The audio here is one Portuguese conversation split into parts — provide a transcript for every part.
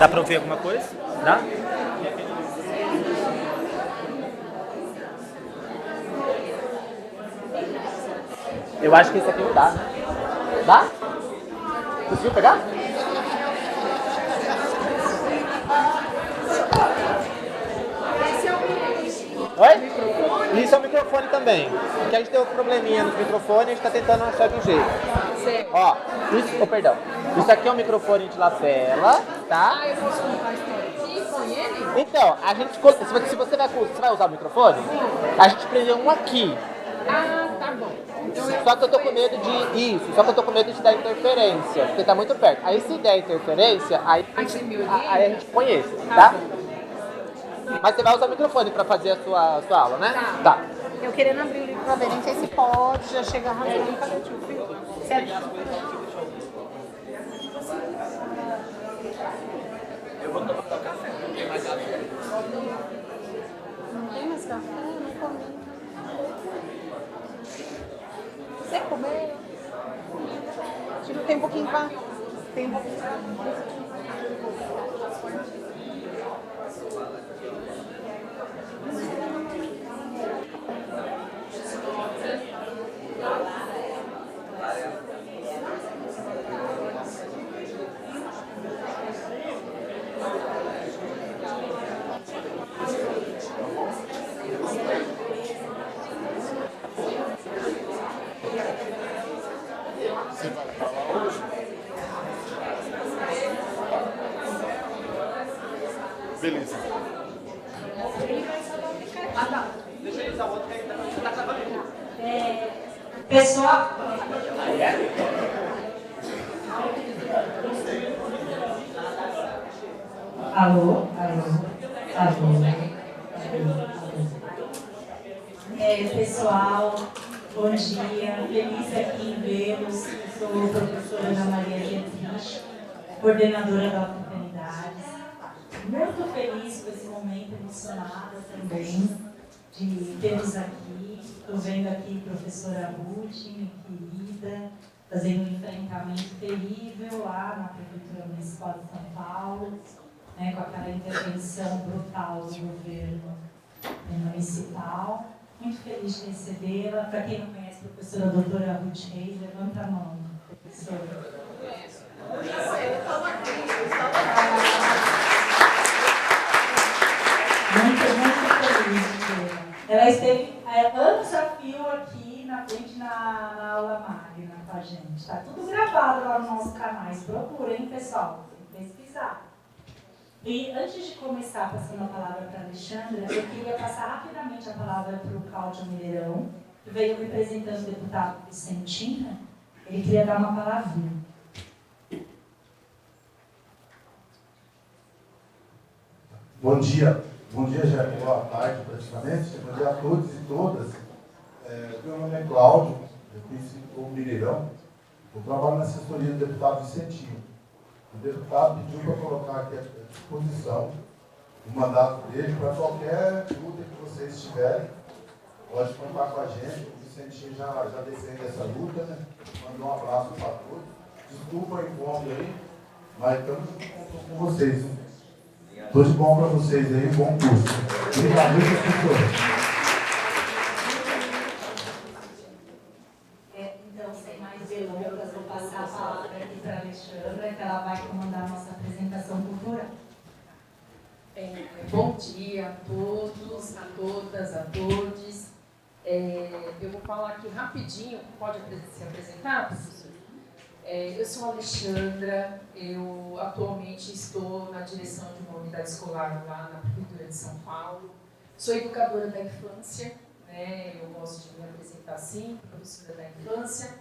Dá pra ouvir alguma coisa? Dá? Eu acho que esse aqui não dá, né? Dá? Conseguiu pegar? Oi? Isso é o microfone também. Porque a gente tem um probleminha no microfone e a gente está tentando achar de um jeito. Sim. Ó, isso, perdão. Isso aqui é um microfone de lapela, tá? Ah, eu posso contar a história aqui com ele? Então, a gente, se você vai usar o microfone, a gente prendeu um aqui. Ah, tá bom. Então Só que eu tô com medo de dar interferência, porque tá muito perto. Aí se der interferência, aí a gente põe esse, tá? Mas você vai usar o microfone pra fazer a sua aula, né? Tá. Eu querendo abrir o livro pra ver, nem sei se pode, já chega arrasando. Cadê o tio Fio? Eu vou tomar café, não tem mais café. Não tem mais café? Não comi. Você comeu? Tipo, tem um pouquinho pra... Tem um pouquinho pra... Você vai falar hoje? Beleza. Deixa eu usar o outro que tá acabando. Pessoal, alô. Pessoal, bom dia, feliz aqui em vê-los. Sou professora Ana Maria Beatriz, coordenadora da Oportunidades. Muito feliz com esse momento emocionada também de tê-los aqui. Estou vendo aqui a professora Ruth, minha querida, fazendo um enfrentamento terrível lá na Prefeitura Municipal de São Paulo, né, com aquela intervenção brutal do governo municipal. Muito feliz de recebê-la. Para quem não conhece a professora doutora Ruth Reis, levanta a mão, professora. Muito feliz de tê-la. Ela esteve anos a fio aqui na frente na aula magna com a gente. Está tudo gravado lá no nosso canal. Procurem, pessoal, tem que pesquisar. E antes de começar passando a palavra para a Alexandra, eu queria passar rapidamente a palavra para o Cláudio Mineirão, que veio representando o deputado Vicentina. Ele queria dar uma palavrinha. Bom dia já é boa tarde praticamente, bom dia a todos e todas. Meu nome é Cláudio, eu conheci o Mineirão, eu trabalho na assessoria do deputado Vicentinho. O deputado pediu para colocar aqui à disposição o mandato dele para qualquer luta que vocês tiverem, pode contar com a gente, o Vicentinho já defende essa luta, né? Mandou um abraço para todos, desculpa o incômodo aí, mas estamos com vocês. Tudo de bom para vocês aí, bom curso. Obrigado, professor. Então, sem mais delongas, vou passar a palavra aqui para a Alexandra, que ela vai comandar a nossa apresentação cultural. Bom dia a todos, a todas, a todos. Eu vou falar aqui rapidinho, pode se apresentar, professor? Eu sou a Alexandra, eu atualmente estou na direção de uma unidade escolar lá na Prefeitura de São Paulo. Sou educadora da infância, né? Eu gosto de me apresentar assim, professora da infância.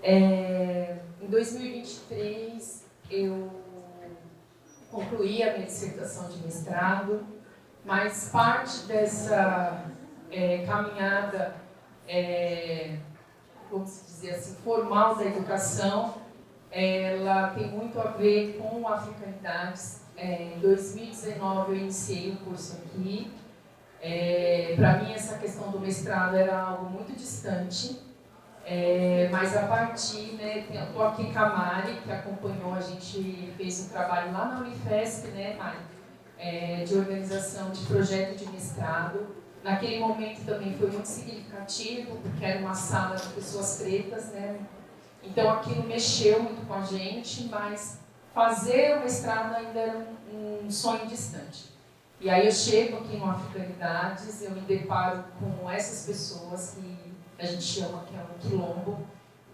Em 2023, eu concluí a minha dissertação de mestrado, mas parte dessa caminhada, vamos dizer assim, formal da educação, ela tem muito a ver com africanidades. Em 2019 eu iniciei o curso aqui. Para mim essa questão do mestrado era algo muito distante, Mas a partir, né, estou aqui com a Mari, que acompanhou, a gente fez um trabalho lá na Unifesp, né, Mari, de organização de projeto de mestrado. Naquele momento também foi muito significativo, porque era uma sala de pessoas pretas, né? Então aquilo mexeu muito com a gente, mas fazer o mestrado ainda era um sonho distante. E aí eu chego aqui no Africanidades, eu me deparo com essas pessoas que a gente chama que é um quilombo,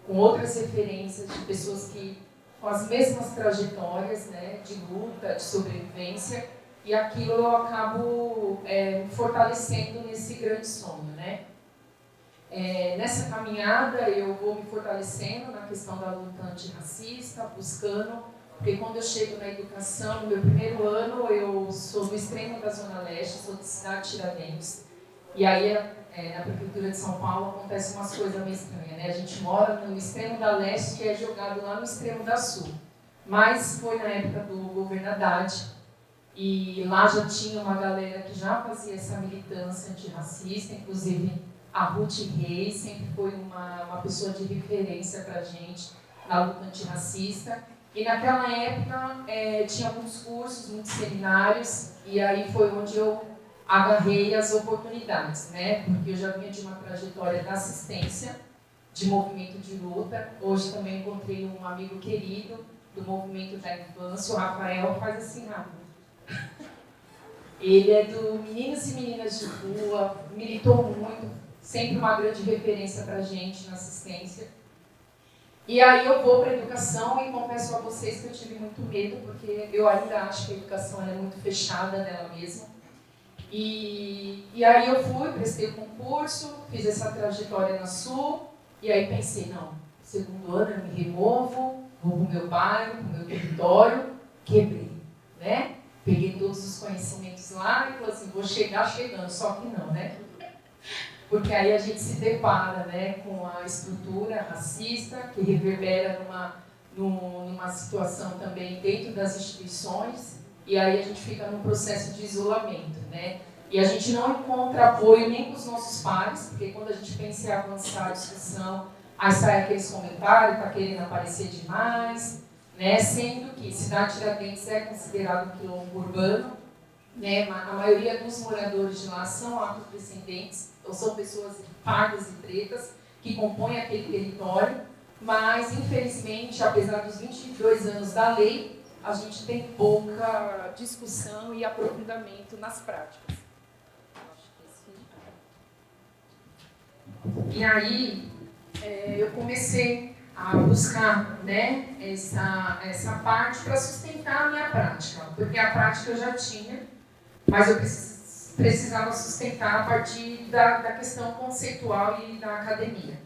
com outras referências de pessoas que com as mesmas trajetórias, né, de luta, de sobrevivência, e aquilo eu acabo fortalecendo nesse grande sonho, né? Nessa caminhada eu vou me fortalecendo na questão da luta antirracista, buscando, porque quando eu chego na educação, no meu primeiro ano, eu sou do extremo da Zona Leste, sou de Cidade Tiradentes, e aí na Prefeitura de São Paulo acontece umas coisas meio estranhas, né? A gente mora no extremo da Leste e é jogado lá no extremo da Sul. Mas foi na época do governo Haddad, e lá já tinha uma galera que já fazia essa militância antirracista, inclusive a Ruth Reis sempre foi uma pessoa de referência para a gente na luta antirracista. E naquela época tinha muitos cursos, muitos seminários, e aí foi onde eu agarrei as oportunidades, né? Porque eu já vinha de uma trajetória da assistência, de movimento de luta. Hoje também encontrei um amigo querido do movimento da infância, o Rafael, faz assim rápido. Ele é do Meninos e Meninas de Rua, militou muito, sempre uma grande referência para a gente na assistência. E aí eu vou para a educação e confesso a vocês que eu tive muito medo, porque eu ainda acho que a educação é muito fechada nela mesma. E aí eu fui, prestei o concurso, fiz essa trajetória na Sul, e aí pensei, não, segundo ano eu me removo, vou para o meu bairro, para o meu território, quebrei, né? Peguei todos os conhecimentos lá e falei assim, vou chegar chegando, só que não, né? Porque aí a gente se depara, né, com a estrutura racista que reverbera numa situação também dentro das instituições, e aí a gente fica num processo de isolamento, né? E a gente não encontra apoio nem com os nossos pares, porque quando a gente pensa em avançar a discussão, aí sai aqueles comentários, está querendo aparecer demais, né? Sendo que Cidade Tiradentes é considerado um quilombo urbano, né? A maioria dos moradores de lá são afrodescendentes, ou são pessoas pardas e pretas que compõem aquele território, mas infelizmente, apesar dos 22 anos da lei, a gente tem pouca discussão e aprofundamento nas práticas. E aí eu comecei a buscar, né, essa parte para sustentar a minha prática, porque a prática eu já tinha, mas eu precisava sustentar a partir da questão conceitual e da academia.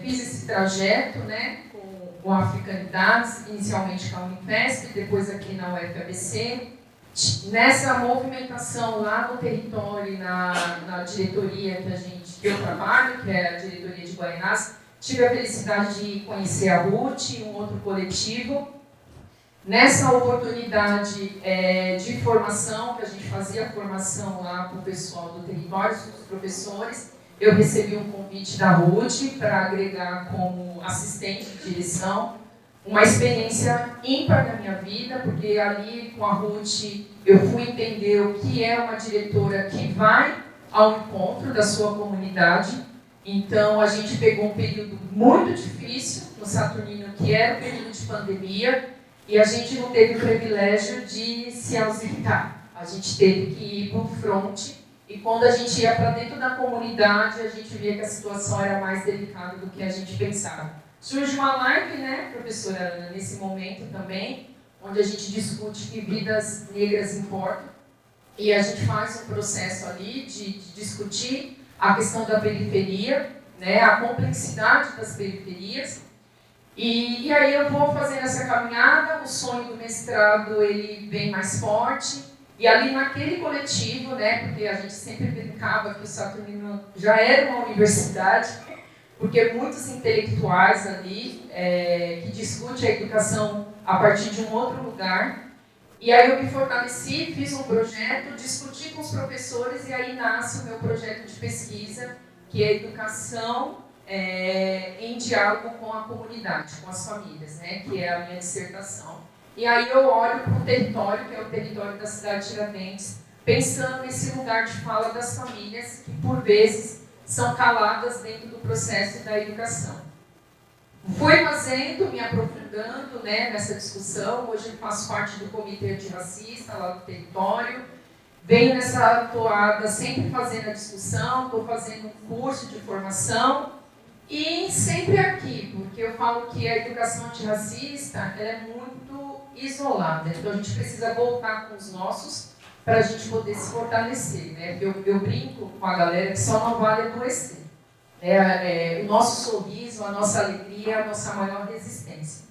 Fiz esse trajeto, né, com o Africanidades, inicialmente com a Unifesp, depois aqui na UFABC. Nessa movimentação lá no território, na diretoria que eu trabalho, que é a diretoria de Guaianás, tive a felicidade de conhecer a Ruth, um outro coletivo. Nessa oportunidade de formação, que a gente fazia formação lá para o pessoal do território, os professores, eu recebi um convite da Ruth para agregar como assistente de direção, uma experiência ímpar na minha vida, porque ali com a Ruth eu fui entender o que é uma diretora que vai ao encontro da sua comunidade. Então a gente pegou um período muito difícil no Saturnino, que era o período de pandemia, e a gente não teve o privilégio de se ausentar. A gente teve que ir para o front, e quando a gente ia para dentro da comunidade, a gente via que a situação era mais delicada do que a gente pensava. Surge uma live, né, professora Ana, nesse momento também, onde a gente discute que vidas negras importam, e a gente faz um processo ali de discutir a questão da periferia, né, a complexidade das periferias. E aí eu vou fazendo essa caminhada, o sonho do mestrado ele vem mais forte, e ali naquele coletivo, né, porque a gente sempre brincava que o Saturnino já era uma universidade, porque muitos intelectuais ali que discutem a educação a partir de um outro lugar. E aí eu me fortaleci, fiz um projeto, discuti com os professores, e aí nasce o meu projeto de pesquisa, que é educação em diálogo com a comunidade, com as famílias, né, que é a minha dissertação. E aí eu olho para o território, que é o território da cidade de Tiradentes, pensando nesse lugar de fala das famílias que, por vezes, são caladas dentro do processo da educação. Fui fazendo, me aprofundando, né, nessa discussão. Hoje eu faço parte do comitê antirracista lá do território. Venho nessa toada sempre fazendo a discussão, estou fazendo um curso de formação e sempre aqui, porque eu falo que a educação antirracista ela é muito isolada. Então a gente precisa voltar com os nossos para a gente poder se fortalecer, né? Eu brinco com a galera que só não vale adoecer. O nosso sorriso, a nossa alegria, a nossa maior resistência.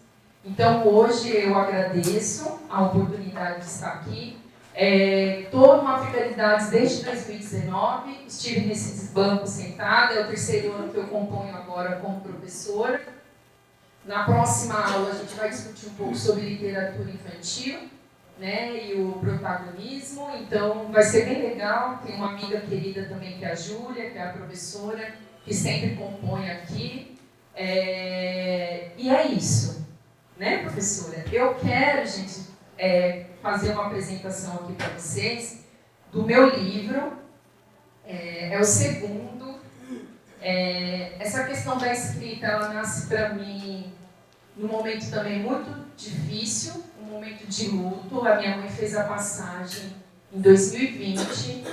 Então, hoje eu agradeço a oportunidade de estar aqui. Estou numa Fidelidades desde 2019, estive nesses bancos sentada, é o 3º ano que eu componho agora como professora. Na próxima aula a gente vai discutir um pouco sobre literatura infantil, né, e o protagonismo, então vai ser bem legal. Tem uma amiga querida também que é a Júlia, que é a professora, que sempre compõe aqui. E é isso, né, professora? Eu quero, gente, fazer uma apresentação aqui para vocês do meu livro, é o 2º. Essa questão da escrita, ela nasce para mim num momento também muito difícil, um momento de luto. A minha mãe fez a passagem em 2020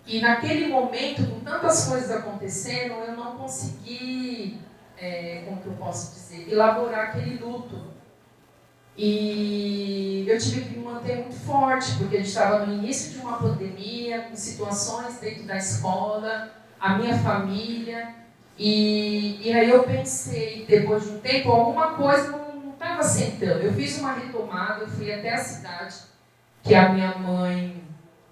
e naquele momento, com tantas coisas acontecendo, eu não consegui, como que eu posso dizer, elaborar aquele luto. E eu tive que me manter muito forte, porque a gente estava no início de uma pandemia, com situações dentro da escola, a minha família, e aí eu pensei, depois de um tempo, alguma coisa não estava sentando. Eu fiz uma retomada, eu fui até a cidade que a minha mãe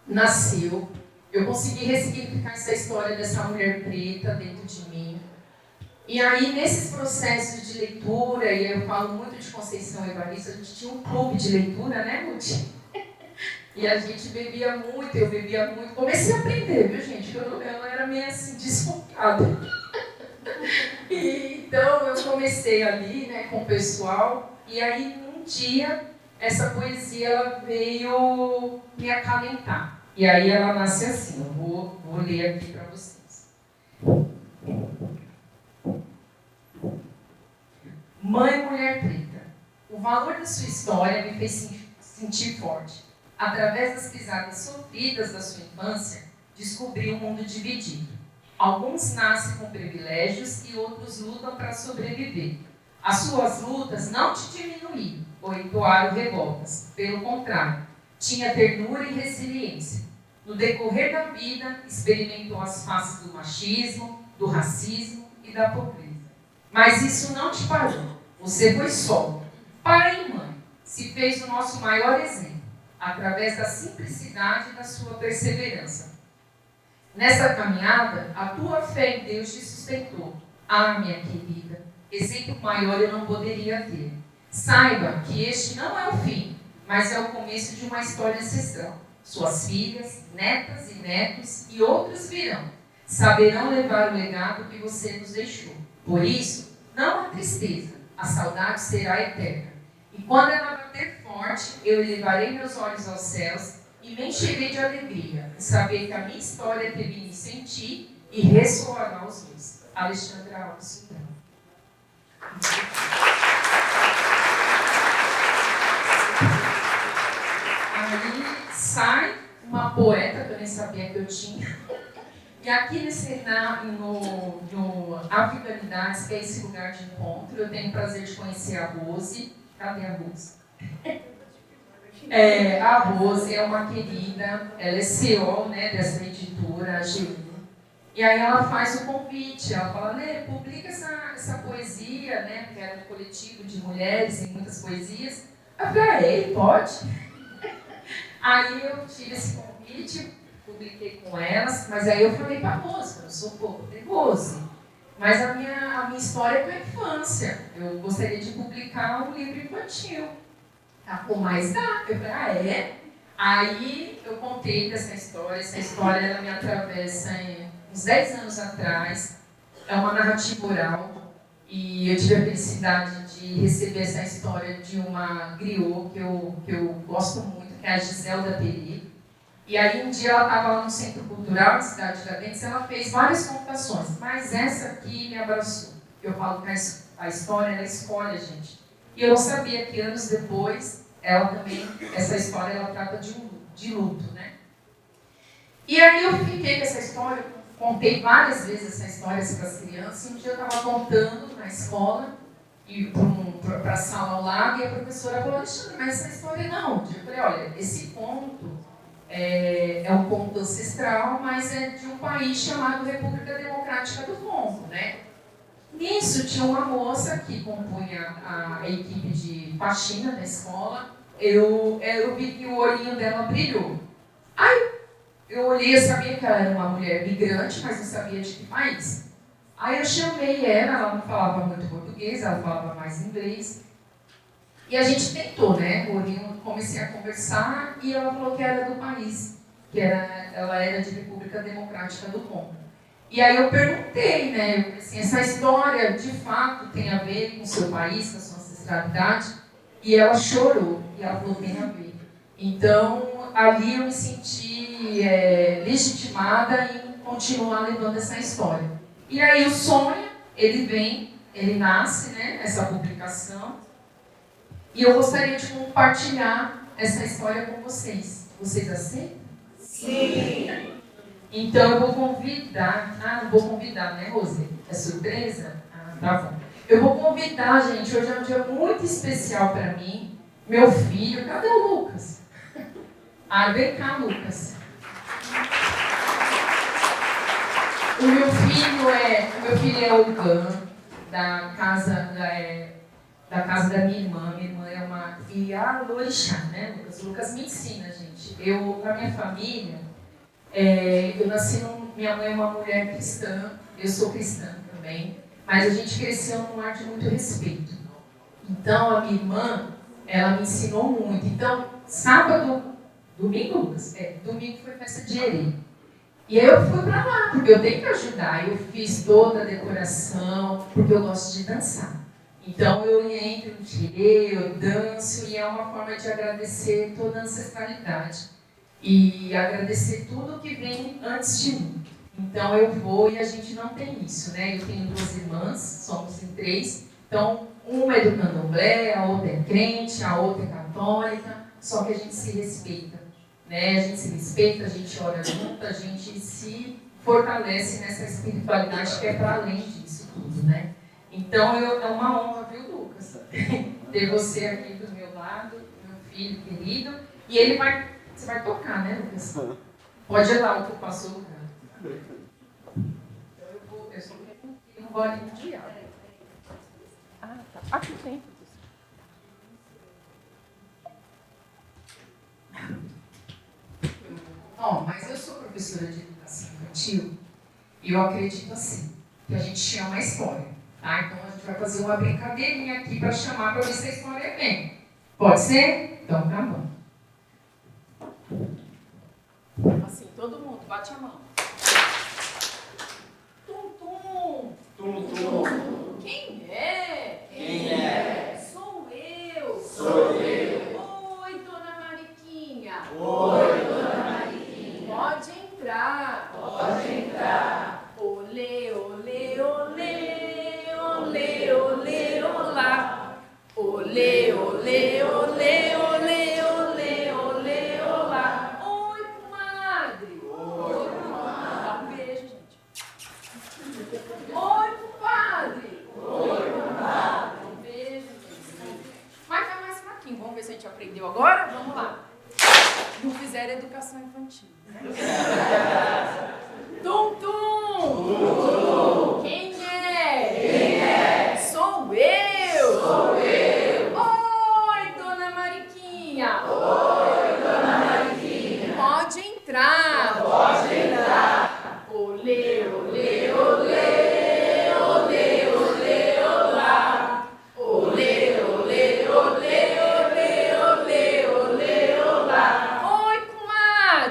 nasceu, eu consegui ressignificar essa história dessa mulher preta dentro de mim. E aí, nesses processos de leitura, e eu falo muito de Conceição Evaristo, a gente tinha um clube de leitura, né, Ruth? E a gente bebia muito, eu bebia muito. Comecei a aprender, viu, gente? Porque eu era meio assim, desfocada. Então, eu comecei ali, né, com o pessoal, e aí, um dia, essa poesia ela veio me acalentar. E aí, ela nasce assim, eu vou ler aqui para vocês. Mãe mulher preta, o valor da sua história me fez sentir forte. Através das pisadas sofridas da sua infância, descobri um mundo dividido. Alguns nascem com privilégios e outros lutam para sobreviver. As suas lutas não te diminuíram ou entoaram revoltas. Pelo contrário, tinha ternura e resiliência. No decorrer da vida, experimentou as faces do machismo, do racismo e da pobreza. Mas isso não te parou. Você foi solo. Pai e mãe, se fez o nosso maior exemplo, através da simplicidade da sua perseverança. Nessa caminhada, a tua fé em Deus te sustentou. Ah, minha querida, exemplo maior eu não poderia ter. Saiba que este não é o fim, mas é o começo de uma história ancestral. Suas filhas, netas e netos e outros virão. Saberão levar o legado que você nos deixou. Por isso, não há tristeza, a saudade será eterna. E quando ela bater forte, eu elevarei meus olhos aos céus e me encherei de alegria em saber que a minha história teve início em ti e ressoará aos meus. Alexandra Alves. Aí sai uma poeta que eu nem sabia que eu tinha. E aqui no Africanidades, que é esse lugar de encontro, eu tenho o prazer de conhecer a Rose. Cadê a Rose? A Rose é uma querida, ela é CEO, né, dessa editora, a GU. E aí ela faz o convite, ela fala, né, publica essa poesia, né, que era um coletivo de mulheres e muitas poesias. Eu falei, pode? Aí eu tive esse convite, publiquei com elas, mas aí eu falei para a Rose, eu sou um pouco de Rose, mas a minha história é com a infância, eu gostaria de publicar um livro infantil. Tá, pô, mas dá. Eu falei, é? Aí eu contei dessa história, ela me atravessa uns 10 anos atrás, é uma narrativa oral e eu tive a felicidade de receber essa história de uma griot que eu gosto muito, que é a Giselda Peri. E aí um dia ela estava lá no Centro Cultural da cidade de Tiradentes e ela fez várias contações, mas essa aqui me abraçou. Eu falo que a história ela escolhe a gente. E eu não sabia que anos depois, ela também, essa história ela trata de luto, né? E aí eu fiquei com essa história, contei várias vezes essa história para as crianças, e um dia eu estava contando na escola, e para a sala ao lado, e a professora falou, Alexandre, mas essa história não. Eu falei, olha, esse conto é um conto ancestral, mas é de um país chamado República Democrática do Congo, né? Nisso tinha uma moça que compunha a equipe de faxina da escola, eu vi que o olhinho dela brilhou. Aí eu olhei, eu sabia que ela era uma mulher migrante, mas não sabia de que país. Aí eu chamei ela não falava muito português, ela falava mais inglês. E a gente tentou, né? Comecei a conversar e ela falou que era do país, ela era de República Democrática do Congo. E aí eu perguntei, né? Eu falei assim, essa história de fato tem a ver com o seu país, com a sua ancestralidade? E ela chorou, e ela falou, tem a ver. Então, ali eu me senti legitimada em continuar levando essa história. E aí o Sonha, ele nasce, né, essa publicação, e eu gostaria de compartilhar essa história com vocês. Vocês aceitam? Sim! Então eu vou convidar, não vou convidar, né, Rose? É surpresa? Tá bom. Eu vou convidar, gente, hoje é um dia muito especial para mim, meu filho, cadê o Lucas? Vem cá, Lucas. O meu filho é o Gan, da casa da minha irmã. Minha irmã é uma Ialorixá, né, Lucas? O Lucas me ensina, gente. Na minha família, eu nasci, minha mãe é uma mulher cristã, eu sou cristã também, mas a gente cresceu num lar de muito respeito. Então, a minha irmã, ela me ensinou muito. Então, domingo, Lucas? Domingo foi festa de Erê. E aí eu fui pra lá, porque eu tenho que ajudar. Eu fiz toda a decoração, porque eu gosto de dançar. Então eu entro no Tirê, eu danço, e é uma forma de agradecer toda a ancestralidade. E agradecer tudo que vem antes de mim. Então eu vou e a gente não tem isso, né? Eu tenho 2 irmãs, somos em 3. Então, uma é do candomblé, a outra é crente, a outra é católica, só que a gente se respeita, né? A gente se respeita, a gente ora junto, a gente se fortalece nessa espiritualidade que é para além disso tudo, né? Então, é uma honra, viu, Lucas? Ter você aqui do meu lado, meu filho querido, e você vai tocar, né, Lucas? Pode ir lá ocupar seu lugar. Então, eu sou um bolinho de água. Tá. Aqui tem. Mas eu sou professora de educação infantil e eu acredito assim, que a gente chama a história, tá? Então a gente vai fazer uma brincadeirinha aqui para chamar para ver se a história vem. Pode ser? Então tá bom. Assim, todo mundo, bate a mão. Tum, tum. Tum, tum. Quem é? Quem é? Sou eu. Sou eu. Oi, dona Mariquinha. Oi, dona Mariquinha. Pode entrar. Pode entrar. Olê, olê, olê, olê, olê, olá. Olê, olê, olê, olê, olê, olê, olá. Oi, comadre. Oi, comadre. Dá um beijo, gente. Oi, compadre. Oi, comadre. Um beijo, gente. Mas tá mais fraquinho. Vamos ver se a gente aprendeu agora? Vamos lá. Não fizeram educação infantil, né? Tum, tum. Quem é? Quem é? Sou eu. Sou eu. Oi, dona Mariquinha. Oi, dona Mariquinha. Pode entrar. Pode entrar. Olê, olê, olê, olê, olê, olá. Olê, olê, olê, olê, olê, olê, olá. Oi, comadre.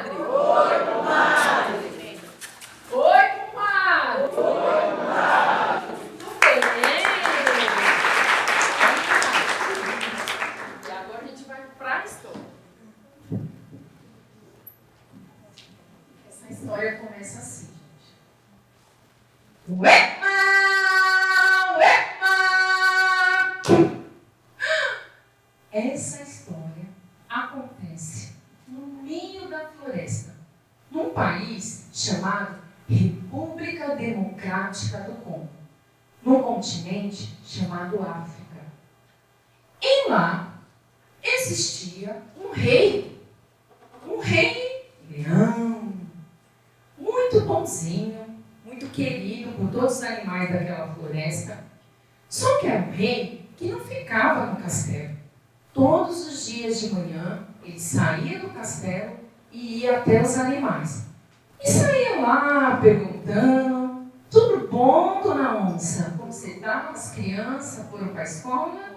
Essa história acontece no meio da floresta, num país chamado República Democrática do Congo, num continente chamado África. E lá existia um rei leão, muito bonzinho, muito querido por todos os animais daquela floresta. Só que era um rei que não ficava no castelo. Todos os dias de manhã, ele saía do castelo e ia até os animais. E saía lá perguntando: tudo bom, dona onça? Como você está? As crianças foram para a escola?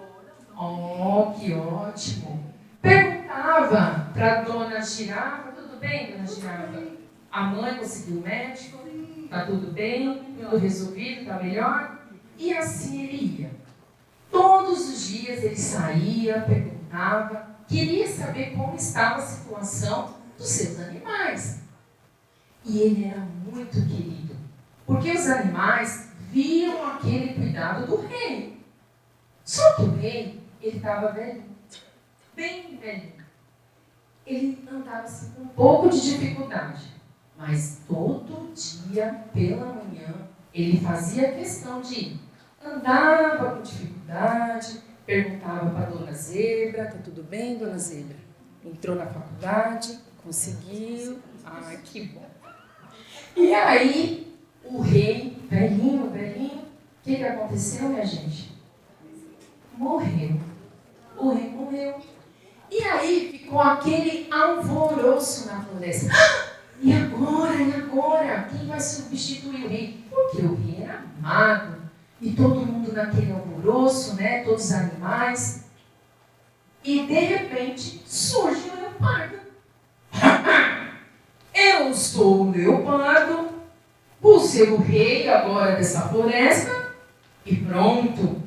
Oh, que ótimo! Perguntava para dona Girafa: tudo bem, dona Girafa? A mãe conseguiu o médico? Está tudo bem? Tudo resolvido? Está melhor? E assim ele ia. Todos os dias ele saía, perguntava, queria saber como estava a situação dos seus animais. E ele era muito querido, porque os animais viam aquele cuidado do rei. Só que o rei, ele estava velhinho, bem velhinho. Ele andava assim, com um pouco de dificuldade, mas todo dia, pela manhã, ele fazia questão de ir. Andava com dificuldade, perguntava para a dona Zebra: tá tudo bem, dona Zebra? Entrou na faculdade, conseguiu, ai, que bom. E aí, o rei, velhinho, o que aconteceu, minha gente? Morreu. O rei morreu. E aí ficou aquele alvoroço na floresta. E agora? Quem vai substituir o rei? Porque o rei era amado. E todo mundo naquele alvoroço, né? Todos os animais. E de repente surge o leopardo. Eu sou o leopardo, vou ser o rei agora dessa floresta. E pronto.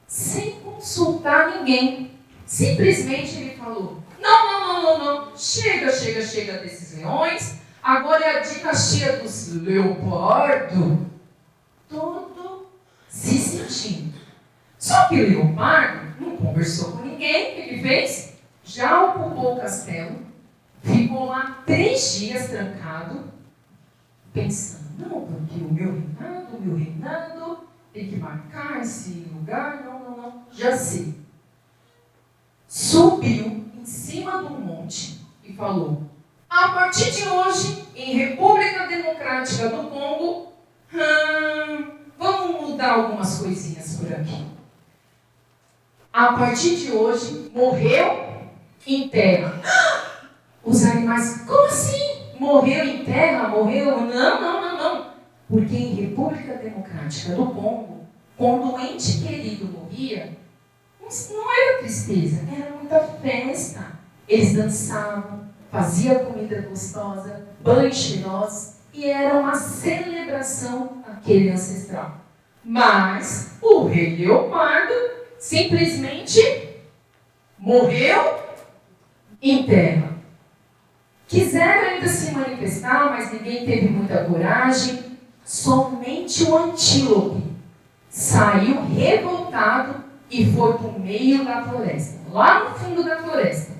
Sem consultar ninguém. Simplesmente ele falou: não. Chega desses leões. Agora é a dinastia dos leopardo. Todo se sentindo. Só que o leopardo não conversou com ninguém. O que ele fez? Já ocupou o castelo, ficou lá 3 dias trancado, pensando: não, porque o meu reinado, tem que marcar esse lugar, não, já sei. Subiu em cima de um monte e falou: a partir de hoje, em República Democrática do Congo, vamos mudar algumas coisinhas por aqui. A partir de hoje, morreu em terra. Os animais: como assim? Morreu em terra? Morreu? Não. Porque em República Democrática do Congo, quando um ente querido morria, não era tristeza, era muita festa. Eles dançavam, faziam comida gostosa, banhos cheirosos, e era uma celebração aquele ancestral. Mas o rei leopardo simplesmente morreu em terra. Quiseram ainda se manifestar, mas ninguém teve muita coragem. Somente o antílope saiu revoltado e foi para o meio da floresta, lá no fundo da floresta.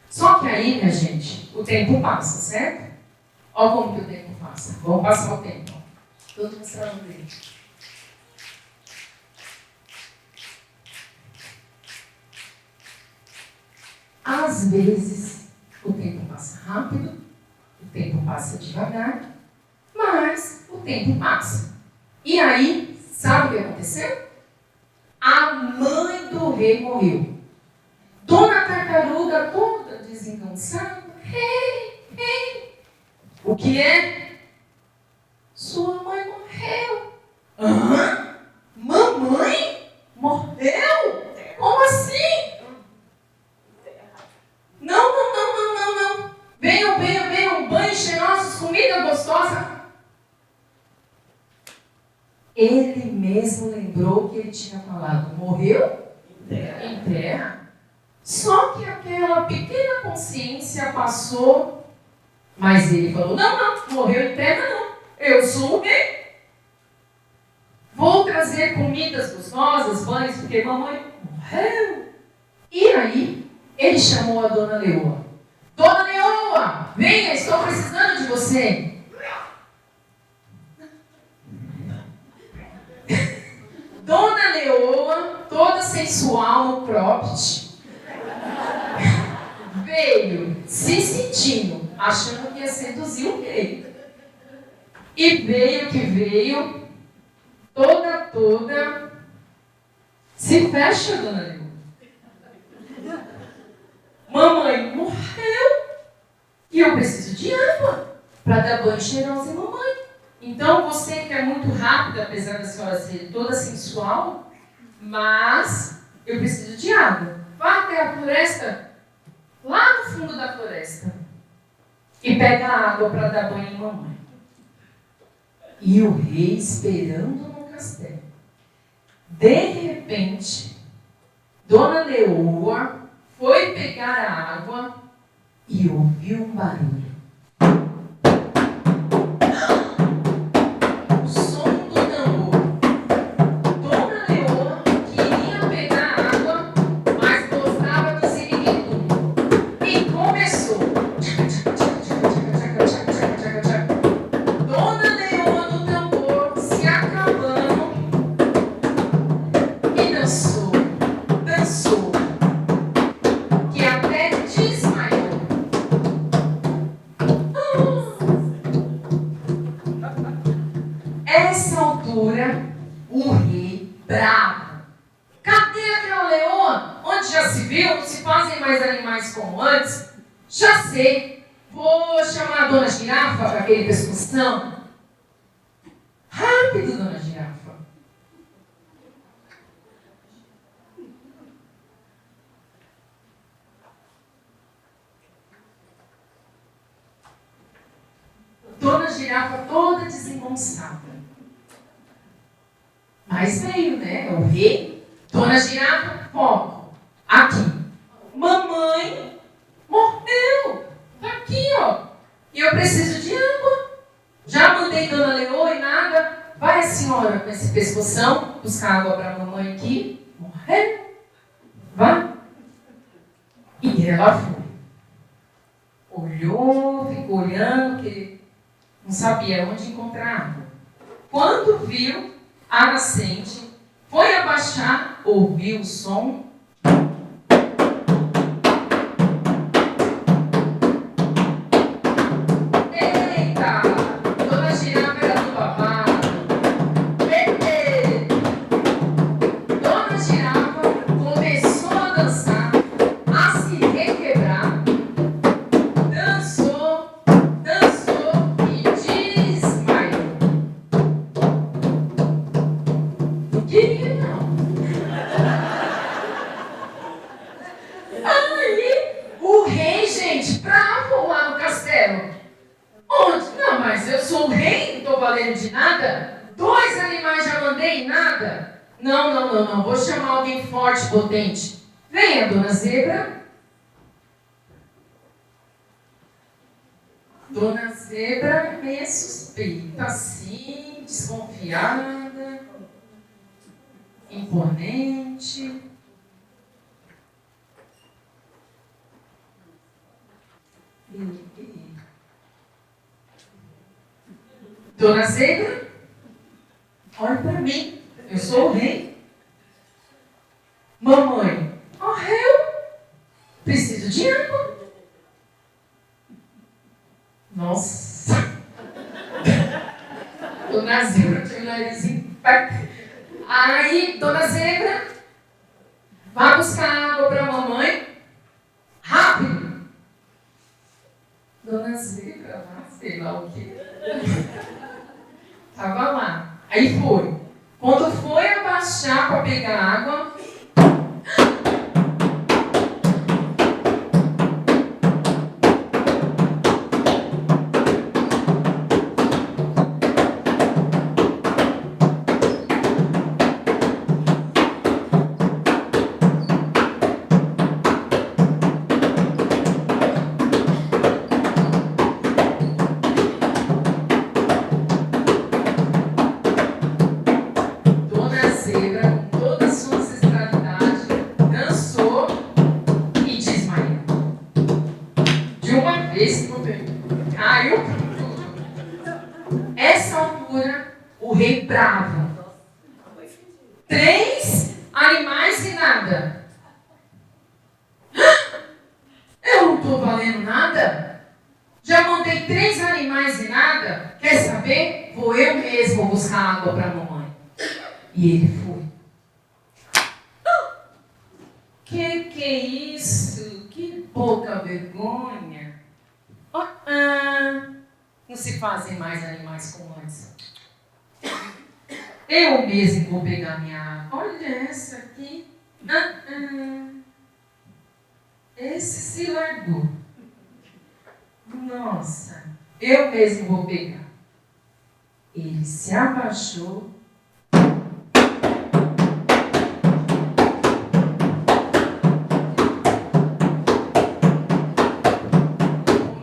Só que aí, minha gente, o tempo passa, certo? Olha como que o tempo passa. Vamos passar o tempo. Estou mostrando ele. Às vezes, o tempo passa rápido, o tempo passa devagar, mas o tempo passa. E aí, sabe o que aconteceu? A mãe do rei morreu. Dona Tartaruga, toda desengonçada: rei, o que é? Sua mãe morreu. Hã? Mamãe? Morreu? Como assim? Não. Venham, banhos cheirosos, comida gostosa. Ele mesmo lembrou que ele tinha falado: morreu em terra. Só que aquela pequena consciência passou, mas ele falou: não, morreu em terra não. Eu sou o rei. vou trazer comidas gostosas, banhos, porque mamãe morreu. E aí, ele chamou a Dona Leoa. Dona Leoa, venha, estou precisando de você. Dona Leoa, toda sensual no cropped, veio se sentindo, achando que ia seduzir o rei. E veio que veio, toda, se fecha, Dona Leoa. Mamãe morreu e eu preciso de água para dar banho cheiroso em mamãe. Então, você que é muito rápida, apesar da senhora ser toda sensual, mas eu preciso de água. Vá até a floresta, lá no fundo da floresta, e pega a água para dar banho em mamãe. E o rei esperando no castelo. De repente, Dona Leoa foi pegar a água e ouviu um barulho. O som do tambor. Dona Leoa queria pegar a água, mas gostava do siriguetum. E começou. Dona Leoa no tambor se acabando e dançou. Que até desmaiou. Essa altura, o rei bravo. Cadê aquela leoa? Onde já se viu? Não se fazem mais animais como antes? Já sei. Vou chamar a Dona Girafa para aquele pescoção. Rápido, Dona Girafa. Dona Girafa toda desengonçada. Mas veio, né? O rei. Dona Girafa, foco. Aqui. Mamãe morreu. Tá aqui, ó. E eu preciso de água. Já mandei Dona Leoa e nada. Vai a senhora com esse pescoção buscar água para a mamãe aqui. Morreu. Vai. E ela foi. Olhou, ficou olhando, que não sabia onde encontrar água. Quando viu a nascente, foi abaixar, ouviu o som. Eita! Dona Girafa era do babado. Bebê! Dona Girafa começou a dançar, a se requebrar. Dançou e desmaiou. Não queria, não. Aí, o rei, gente, bravo lá no castelo. Onde? Não, mas eu sou o rei, não estou valendo de nada. 2 animais já mandei e nada. Não. Vou chamar alguém forte, potente. Venha, Dona Zebra. Dona Zebra é meio suspeita, assim, desconfiada, imponente. Dona Zebra, olha para mim, eu sou o rei. Mamãe, morreu, preciso de água. Nossa! Dona Zebra tinha o narizinho. Aí, Dona Zebra, vai buscar água para a mamãe. Rápido! Dona Zebra, sei lá o quê. Tava lá. Aí foi. Quando foi abaixar para pegar água, e nada. Eu não estou valendo nada? Já montei 3 animais e nada? Quer saber? Vou eu mesmo buscar água para a mamãe. E ele foi. Que é isso? Que pouca vergonha. Não se fazem mais animais como antes. Eu mesmo vou pegar minha água. Olha essa aqui. Esse se largou. Nossa, eu mesmo vou pegar. Ele se abaixou.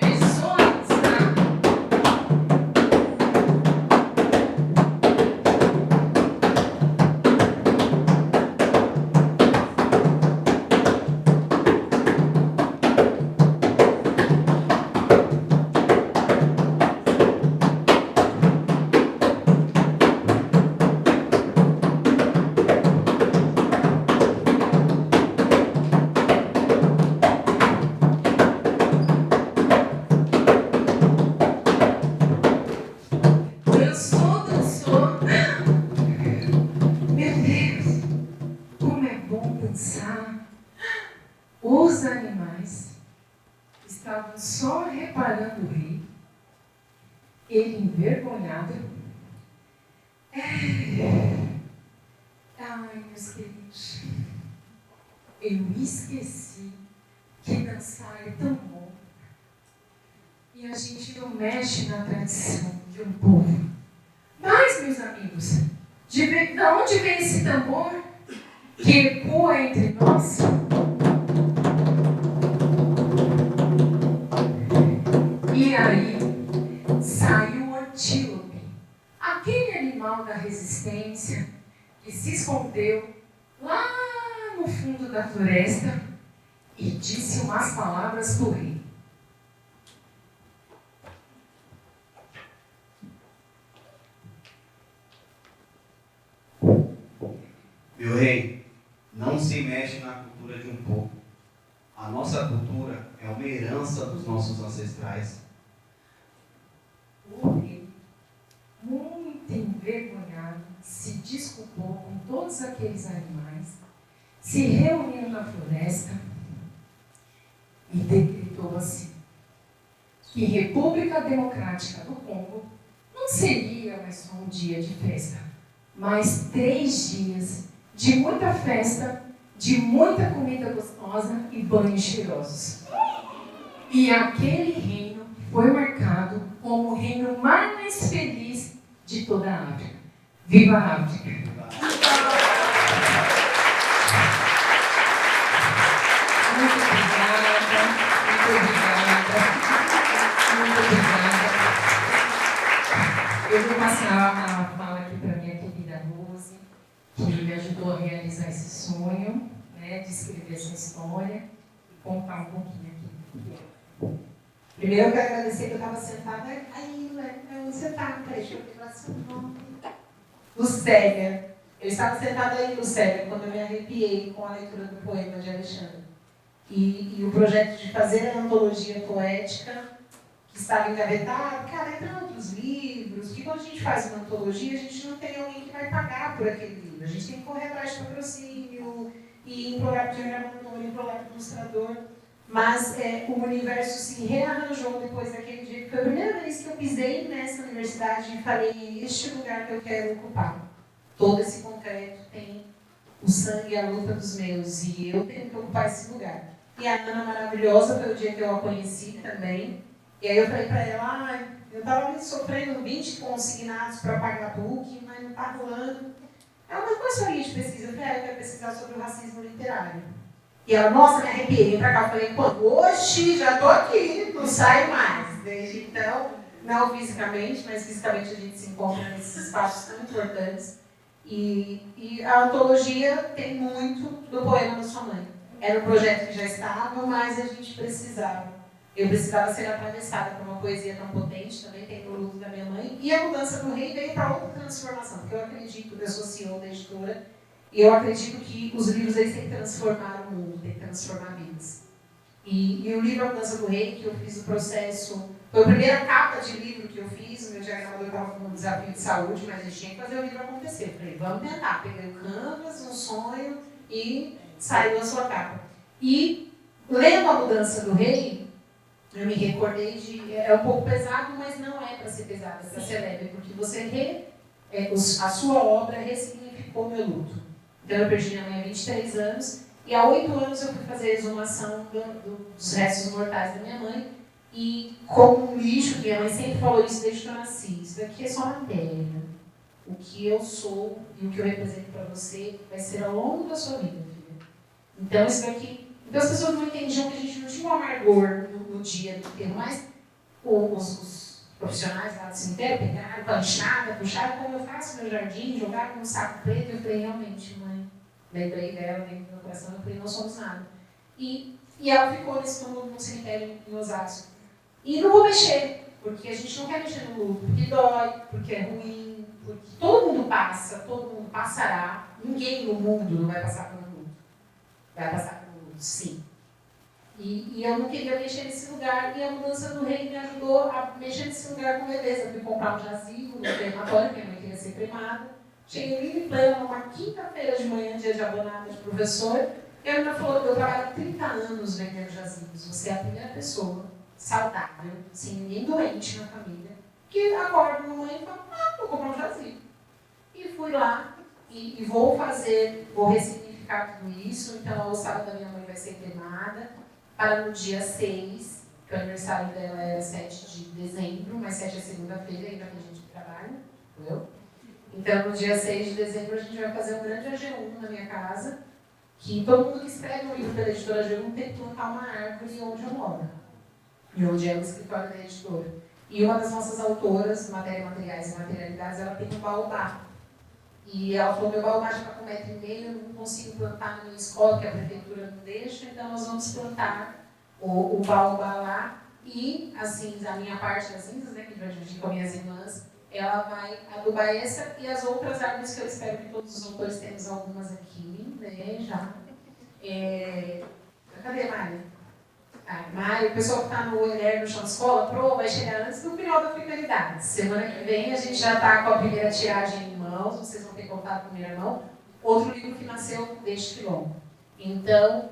Começou a pisar. Dançou. Meu Deus, como é bom dançar. Os animais estavam só reparando o rei. Ele envergonhado. Ai, meus queridos, eu esqueci que dançar é tão bom. E a gente não mexe na tradição de um povo. Mas, meus amigos, de onde vem esse tambor que ecoa entre nós? E aí saiu o antílope, aquele animal da resistência que se escondeu lá no fundo da floresta e disse umas palavras para o rei. Meu rei, não se mexe na cultura de um povo. A nossa cultura é uma herança dos nossos ancestrais. O rei, muito envergonhado, se desculpou com todos aqueles animais, se reuniu na floresta e decretou assim, que República Democrática do Congo não seria mais só um dia de festa, mas 3 dias de muita festa, de muita comida gostosa e banhos cheirosos. E aquele reino foi marcado como o reino mais feliz de toda a África. Viva a África! Muito obrigada, muito obrigada. Eu vou passar a fala aqui para minha querida Rose, que me ajudou a realizar esse sonho, né, de escrever essa história e contar um pouquinho aqui. Primeiro eu quero agradecer que eu estava sentada aí, né? Você tá, peraí, deixa eu falar seu nome. Lucélia. Eu estava sentada aí, Lucélia, quando eu me arrepiei com a leitura do poema de Alexandre. E o projeto de fazer a antologia poética, que estava engavetado, cara, entra outros livros, porque quando a gente faz uma antologia, a gente não tem alguém que vai pagar por aquele livro. A gente tem que correr atrás de patrocínio, e implorar para o gravador, implorar para o ilustrador. Mas o universo se rearranjou depois daquele dia. Foi a primeira vez que eu pisei nessa universidade e falei, este lugar que eu quero ocupar. Todo esse concreto tem o sangue e a luta dos meus, e eu tenho que ocupar esse lugar. E a Ana maravilhosa, foi o dia que eu a conheci também. E aí eu falei para ela, eu estava ali sofrendo 20 consignados para pagar book, mas não está rolando. Ela, mas qual é a sua linha de pesquisa? Eu falei, eu quero pesquisar sobre o racismo literário. E ela, nossa, me arrepiei, vem pra cá. Eu falei, pô, hoje já tô aqui, não saio mais. Desde então, não fisicamente, mas fisicamente a gente se encontra nesses espaços tão importantes. E a antologia tem muito do poema da sua mãe. Era um projeto que já estava, mas a gente precisava. Eu precisava ser atravessada por uma poesia tão potente, também tem o luto da minha mãe. E a mudança do rei veio para outra transformação, porque eu acredito, eu sou CEO da editora, E eu acredito que os livros eles têm que transformar o mundo, têm que transformar vidas. E o livro A Mudança do Rei, que eu fiz o processo, foi a primeira capa de livro que eu fiz, o meu diagramador estava com um desafio de saúde, mas ele tinha que fazer o livro acontecer. Eu falei, vamos tentar. Peguei o canvas, um sonho e saiu a sua capa. E, lendo A Mudança do Rei, eu me recordei de... É um pouco pesado, mas não é para ser pesado, é para ser leve, porque você a sua obra ressignificou o meu luto. Então, eu perdi minha mãe há 23 anos, e há 8 anos eu fui fazer a exumação dos restos mortais da minha mãe, e como um lixo, que minha mãe sempre falou isso desde que eu nasci, isso daqui é só matéria. O que eu sou e o que eu represento para você vai ser ao longo da sua vida, filha. Então, isso daqui... Então, as pessoas não entendiam que a gente não tinha um amargor no dia do enterro, mas os profissionais lá do cemitério pegaram com a enxada, puxaram como eu faço meu jardim, jogaram num saco preto, e eu falei, realmente, mãe, lembrei dela, dentro do meu coração, eu falei, não somos nada. E ela ficou nesse túmulo no cemitério em Osasco. E não vou mexer, porque a gente não quer mexer no luto, porque dói, porque é ruim, porque todo mundo passa, todo mundo passará, ninguém no mundo não vai passar pelo luto. Vai passar pelo luto, sim. E eu não queria mexer nesse lugar, e a Mudança do Rei me ajudou a mexer nesse lugar com leveza. Eu fui comprar um jazigo no crematório, minha mãe queria ser cremada. Cheguei livre e plena, numa quinta-feira de manhã, dia de abonada de professor, e a menina falou, eu trabalho há 30 anos vendendo jazigos, você é a primeira pessoa saudável, sem ninguém doente na família, que acorda uma mãe e fala, vou comprar um jazigo. E fui lá, e vou ressignificar tudo isso, então a ossada da minha mãe vai ser cremada, para no dia 6, que o aniversário dela era 7 de dezembro, mas 7 é segunda-feira, ainda tem gente que trabalha, entendeu? Então, no dia 6 de dezembro, a gente vai fazer um grande AG1 na minha casa, que todo mundo que escreve um livro pela editora AG1 tem que plantar uma árvore onde eu moro, e onde é o escritório da editora. E uma das nossas autoras, Matéria, Materiais e Materialidades, ela tem um baobá. E ela falou, meu baobá já está com 1,5 m, eu não consigo plantar na minha escola, que a prefeitura não deixa, então nós vamos plantar o baobá lá. E assim, a minha parte das cinzas, né, que vai dividir com as minhas irmãs, ela vai adubar essa e as outras árvores que eu espero que todos os autores temos algumas aqui, né, já. Cadê a Mari? Mari, o pessoal que está no ENER, no chão de escola, vai chegar antes do final da Africanidade. Semana que vem a gente já está com a primeira tiragem em mãos, vocês vão ter contato com a primeira mão. Outro livro que nasceu deste quilombo. Então,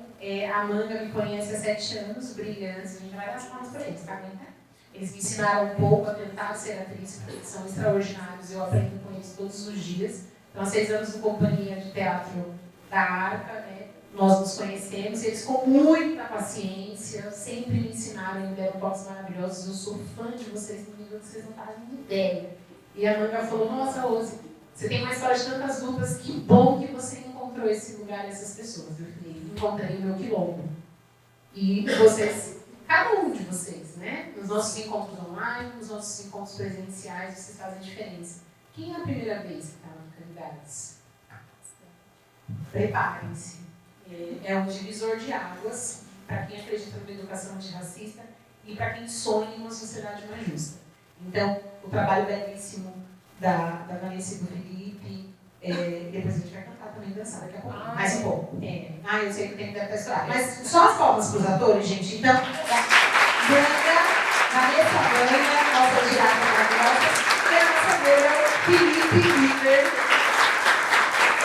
a Manga me conhece há 7 anos, brilhantes, a gente vai dar as palmas para eles, tá? Eles me ensinaram um pouco a tentar ser atriz, porque eles são extraordinários, eu aprendo com eles todos os dias. Então, há 6 anos de companhia de teatro da Arca, né? Nós nos conhecemos, eles com muita paciência, sempre me ensinaram, me deram toques maravilhosos. Eu sou fã de vocês, no nível que vocês não fazem ideia. E a Manga falou, nossa, Rose, você tem uma história de tantas lutas, que bom que você encontrou esse lugar e essas pessoas. Eu falei, encontrei o meu quilombo. E vocês, cada um de vocês, né? Nos nossos encontros online, nos nossos encontros presenciais, vocês fazem diferença. Quem é a primeira vez que está na Candidates? Preparem-se. É um divisor de águas para quem acredita numa educação antirracista e para quem sonha em uma sociedade mais justa. Então, o trabalho belíssimo da Vanessa e do Felipe, depois a gente vai cantar também, dançar daqui a pouco, mais um pouco. Eu sei que tem que estourar. Mas só as palmas para os atores, gente. Então, Vanessa Ganga, nossa girada maravilhosa, e a nossa Vera, Felipe River.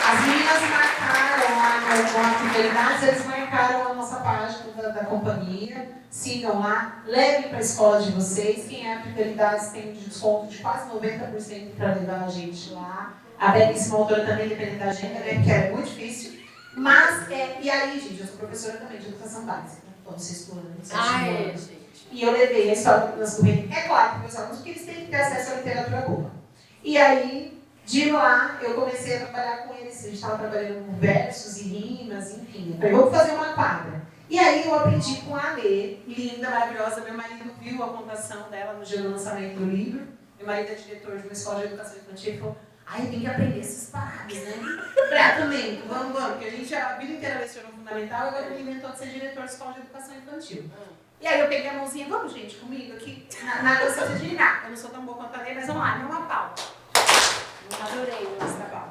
As meninas marcaram lá com a Fidelidade, eles marcaram a nossa página da companhia. Sigam lá, levem para a escola de vocês. Quem é a Fidelidade tem um desconto de quase 90% para levar a gente lá. A belíssima autora também depende da agenda, né, que é muito difícil. Mas, e aí, gente, eu sou professora também de educação básica. Estou no 6º ano, 7º ano. E eu levei a história do Mudança do Rei. É claro, para os meus alunos, que eles têm que ter acesso à literatura boa. E aí, de lá, eu comecei a trabalhar com eles. A gente estava trabalhando com versos e rimas, enfim. Eu vou fazer uma quadra. E aí eu aprendi com a Alê, linda, maravilhosa. Meu marido viu a contação dela no dia do lançamento do livro. Meu marido é diretor de uma escola de educação infantil e falou, tem que aprender essas paradas, né? Também, vamos, porque a gente a vida inteira lecionou fundamental e agora ele inventou de ser diretor de escola de educação infantil. E aí eu peguei a mãozinha, vamos gente, comigo aqui, na dança de girar. Eu não sou tão boa quanto a Alê, mas vamos lá, não uma pau. Eu adorei o nosso trabalho.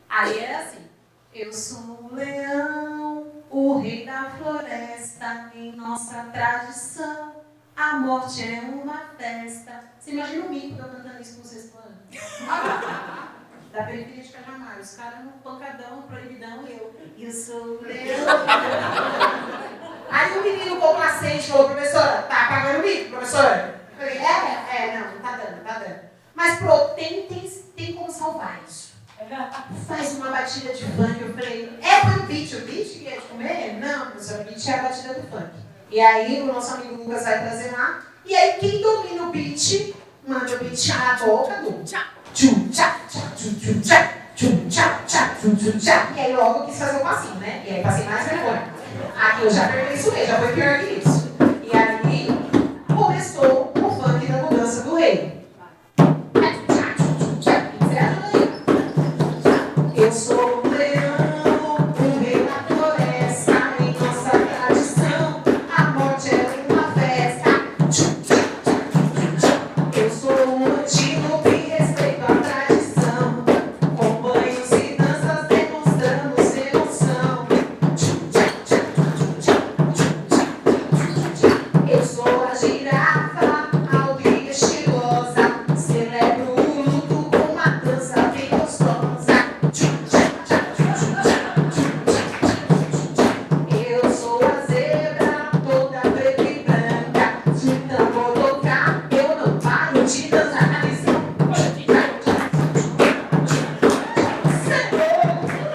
Aí é assim, Eu sou um leão, o rei da floresta, em nossa tradição, a morte é uma festa. Você imagina o mico cantando isso com o 6º ano? Da periferia de Cajamar, os caras no pancadão, proibidão, e eu sou um leão. Aí o menino complacente falou, professora, tá apagando o mico, professora? Eu falei, não tá dando. Mas tem como salvar isso. Faz uma batida de funk. Eu falei, foi o beat que é de comer? Não, professor, o beat é a batida do funk. E aí o nosso amigo Lucas vai trazer lá. E aí quem domina o beat, manda o beat na boca do tchá, tchum, tchá, tchá, tchum, tchum, tchá, tchum, tchá, tchá, tchum, tchum, tchá. E aí logo eu quis fazer o passinho, né? E aí passei mais vergonha. Aqui eu já aperfeiçoei, já foi pior que isso. E aí começou o funk da mudança do rei. Eu sou um leão, o rei da floresta, em nossa tradição, a morte é uma festa. Eu sou um antílope e respeito a tradição, com banhos e danças demonstrando emoção. Eu sou a girafa, alta e estilosa, celebro o luto com uma dança bem gostosa. Eu sou a zebra, toda preta e branca. Se o tambor tocar, eu não paro de dançar.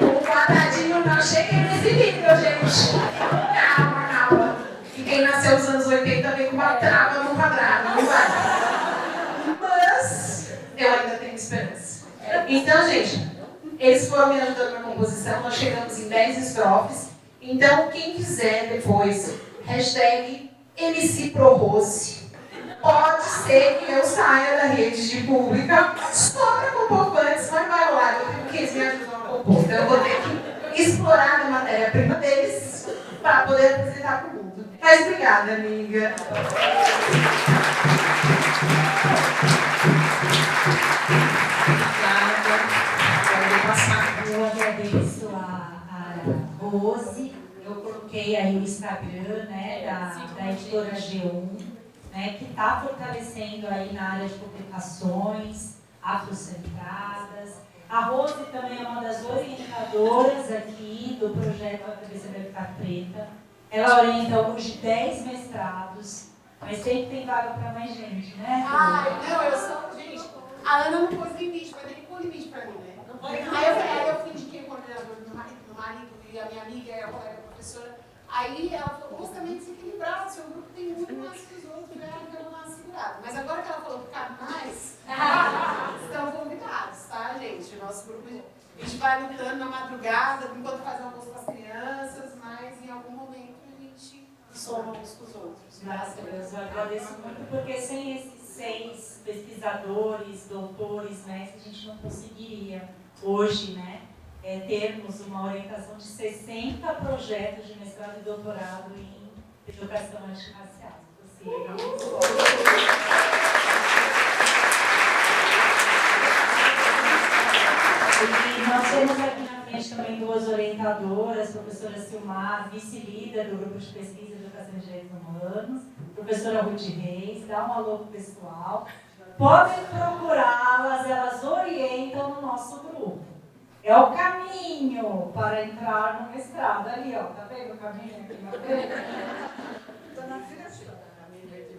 O quadradinho não chega nesse nível, gente. Calma. E quem nasceu nos anos 80 vem com uma trava no quadrado, não vai. Mas eu ainda tenho esperança. Então, gente, eles foram me ajudando na composição, nós chegamos em 10 estrofes. Então, quem quiser depois, hashtag MCProRose, pode ser que eu saia da rede de pública só para compor antes, mas vai rolar, eu tenho que eles me ajudam a compor. Então, eu vou ter que explorar a matéria-prima deles para poder apresentar para o mundo. Mas obrigada, amiga. Eu agradeço a Rose. Eu coloquei aí o Instagram, né, da editora G1, né, que está fortalecendo aí na área de publicações afrocentradas. A Rose também é uma das orientadoras aqui do projeto A Cabeça Vai Ficar Preta. Ela orienta hoje 10 mestrados, mas sempre tem vaga para mais gente, né? Eu sou... Gente, a Ana não pôs limite, vai ter que pôr limite para mim, né? Aí eu fingi o coordenador do marido e a minha amiga e a colega professora. Aí ela falou, justamente se equilibrar, o seu grupo tem muito mais que os outros, né? Deu uma segurada. Mas agora que ela falou que cabe mais, estão convidados, tá, gente? O nosso grupo, a gente vai lutando na madrugada, enquanto faz almoço com as crianças, mas em algum momento a gente soma uns com os outros. Maravilhoso, eu agradeço muito, porque sem esses 6 pesquisadores, doutores, mestres, a gente não conseguiria hoje, né, termos uma orientação de 60 projetos de mestrado e doutorado em educação antirracial. E nós temos aqui na frente também 2 orientadoras, professora Silmar, vice-líder do Grupo de Pesquisa de Educação de Direitos Humanos, professora Ruth Reis, dá um alô pro pessoal. Podem procurá-las, elas orientam no nosso grupo. É o caminho para entrar no mestrado. Ali, ó, tá vendo o caminho aqui na frente?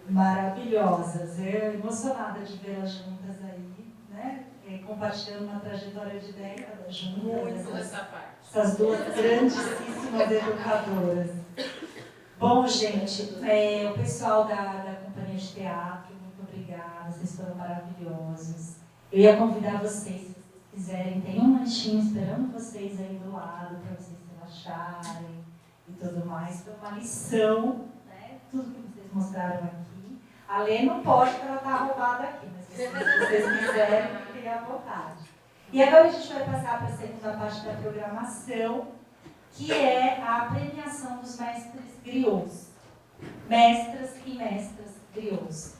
Maravilhosas. Eu emocionada de vê-las juntas aí, né? Compartilhando uma trajetória de décadas juntas. Essas 2 grandíssimas educadoras. Bom, gente, o pessoal da companhia de teatro, muito obrigada, vocês foram maravilhosos. Eu ia convidar vocês, se vocês quiserem, tem um lanchinho esperando vocês aí do lado, para vocês relaxarem e tudo mais. Foi uma lição, né? Tudo que vocês mostraram aqui. A Lê não pode, porque ela está roubada aqui, mas se vocês quiserem, fiquem à vontade. E agora a gente vai passar para a segunda parte da programação, que é a premiação dos mestres griots. Mestras e mestras griots.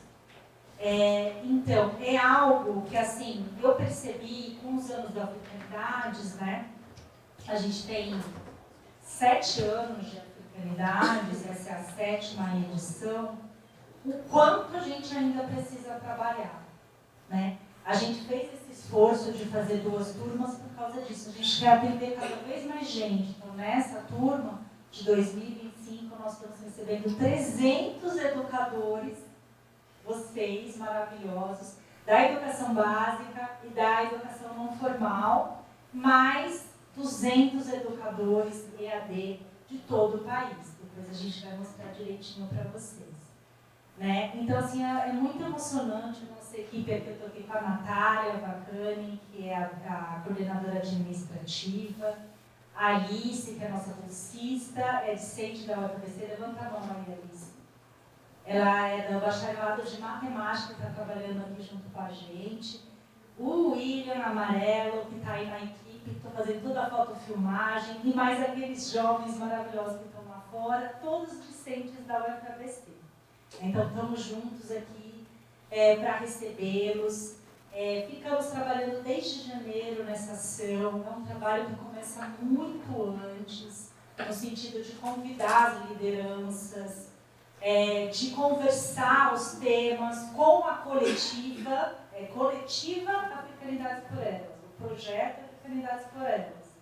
Então, é algo que, assim, eu percebi com os anos da oportunidades, né, A gente tem 7 anos de africanidades, essa é a 7ª edição. O quanto a gente ainda precisa trabalhar, né? A gente fez esse esforço de fazer 2 turmas por causa disso. A gente quer atender cada vez mais gente. Então, nessa turma de 2025, nós estamos recebendo 300 educadores, vocês maravilhosos, da educação básica e da educação não formal, mais 200 educadores EAD de todo o país. Depois a gente vai mostrar direitinho para vocês. Né? Então, assim, é muito emocionante a nossa equipe. Aqui eu estou aqui com a Natália Bacani, que é a coordenadora administrativa, a Alice, que é a nossa bolsista, é discente da UFABC. Levanta a mão aí, Alice. Ela é do bacharelado de matemática, está trabalhando aqui junto com a gente. O William Amarelo, que está aí na equipe, estou fazendo toda a fotofilmagem, e mais aqueles jovens maravilhosos que estão lá fora, todos discentes da UFABC. Então, estamos juntos aqui para recebê-los. Ficamos trabalhando desde janeiro nessa ação. É um trabalho que começa muito antes, no sentido de convidar as lideranças, de conversar os temas com a coletiva, coletiva Africanidades por Elas, o projeto Africanidades por Elas.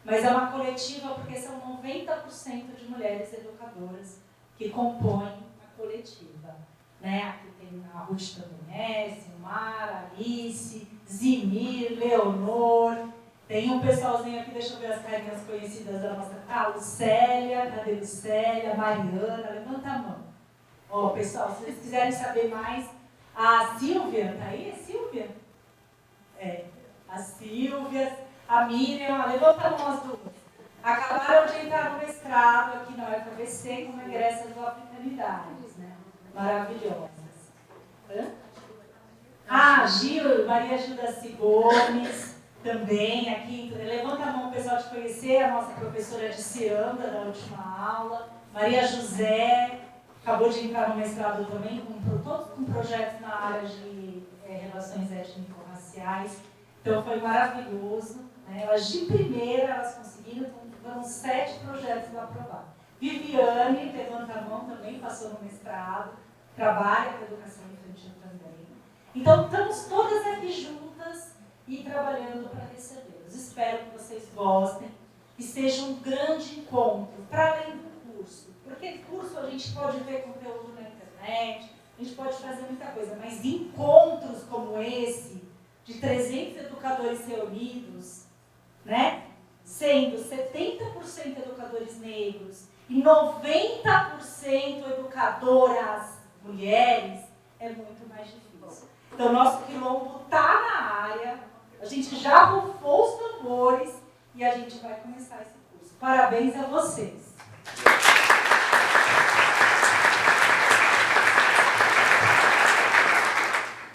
Mas é uma coletiva porque são 90% de mulheres educadoras que compõem coletiva, né? Aqui tem a Ruth também, Silmar, Alice, Zimir, Leonor, tem um pessoalzinho aqui, deixa eu ver as carinhas conhecidas da nossa Lucélia, cadê Lucélia, Mariana, levanta a mão. Ó, pessoal, se vocês quiserem saber mais, a Silvia, tá aí? A Silvia? A Silvia, a Miriam, levanta a mão as duas. Acabaram de entrar no mestrado aqui na UFABC como egressas do Africanidades, né? Maravilhosas. Maria Gilda Gomes, também aqui. Levanta a mão o pessoal de conhecer, a nossa professora de Ciranda da última aula. Maria José, acabou de entrar no mestrado também, todos com projetos na área de relações étnico-raciais. Então foi maravilhoso. Né? Elas de primeira, elas conseguiram, foram 7 projetos aprovados. Viviane, levanta a mão, também passou no mestrado, trabalha com educação infantil também. Então, estamos todas aqui juntas e trabalhando para recebê-los. Espero que vocês gostem, que seja um grande encontro, para além do curso. Porque curso a gente pode ver conteúdo na internet, a gente pode fazer muita coisa, mas encontros como esse, de 300 educadores reunidos, né? Sendo 70% educadores negros e 90% educadoras mulheres, é muito mais difícil. Então, nosso quilombo está na área, a gente já rufou os tambores e a gente vai começar esse curso. Parabéns a vocês!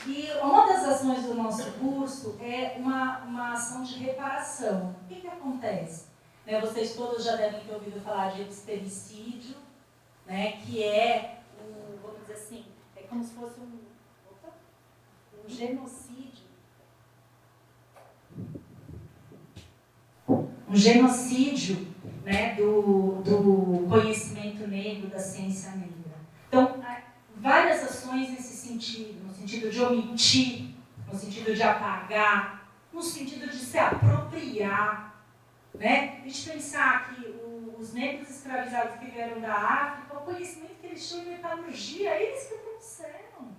E uma das ações do nosso curso é uma ação de reparação. O que acontece? Né, vocês todos já devem ter ouvido falar de epistemicídio, né, que é, vamos dizer assim, é como se fosse um genocídio. Um genocídio, né, do conhecimento negro, da ciência negra. Então, várias ações nesse sentido, no sentido de omitir, no sentido de apagar, no sentido de se apropriar, né? A gente pensar que os negros escravizados que vieram da África, o conhecimento que eles tinham em metalurgia, eles que trouxeram.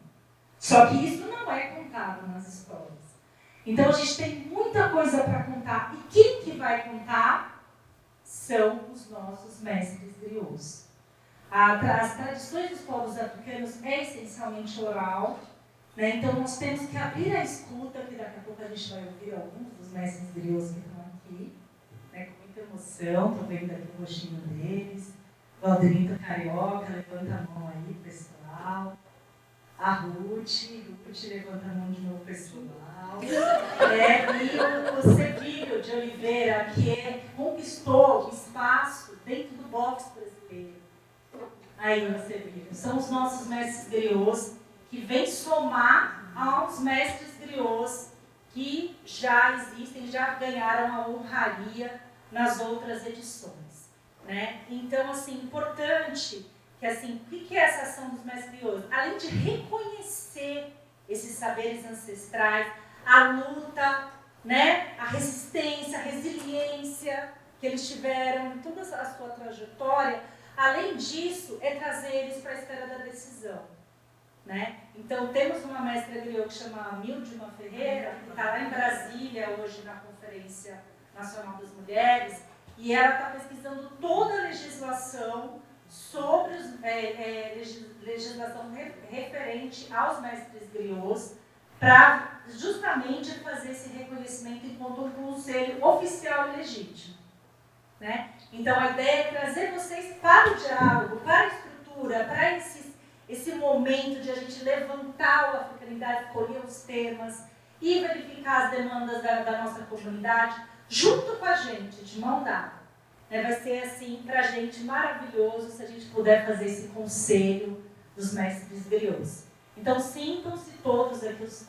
Só que isso não é contado nas escolas. Então a gente tem muita coisa para contar. E quem que vai contar são os nossos mestres griots. As tradições dos povos africanos é essencialmente oral, né? Então nós temos que abrir a escuta, que daqui a pouco a gente vai ouvir alguns dos mestres griots que estão aqui, né? Com muita emoção, estou vendo aqui o rostinho deles. Valdemiro Carioca, levanta a mão aí, pessoal. A Ruth, levanta a mão de novo, pessoal. E o Sevilho de Oliveira, que conquistou um espaço dentro do box brasileiro. Aí, o Sevilho. São os nossos mestres griots que vêm somar aos mestres griots que já existem, já ganharam a honraria nas outras edições, né? Então, assim, importante que, assim, o que é essa ação dos mestres griots? Além de reconhecer esses saberes ancestrais, a luta, né? A resistência, a resiliência que eles tiveram em toda a sua trajetória, além disso, é trazer eles para a esfera da decisão, né? Então, temos uma mestra griot que chama Mildima Ferreira, que está lá em Brasília, hoje na Conferência Nacional das Mulheres, e ela está pesquisando toda a legislação sobre legislação referente aos mestres griots, para justamente fazer esse reconhecimento enquanto um conselho oficial e legítimo, né? Então, a ideia é trazer vocês para o diálogo, para a estrutura, para esse momento de a gente levantar a africanidade, escolher os temas e verificar as demandas da nossa comunidade, junto com a gente, de mão dada. Vai ser, assim, para a gente maravilhoso se a gente puder fazer esse conselho dos mestres griots. Então, sintam-se todos aqui, os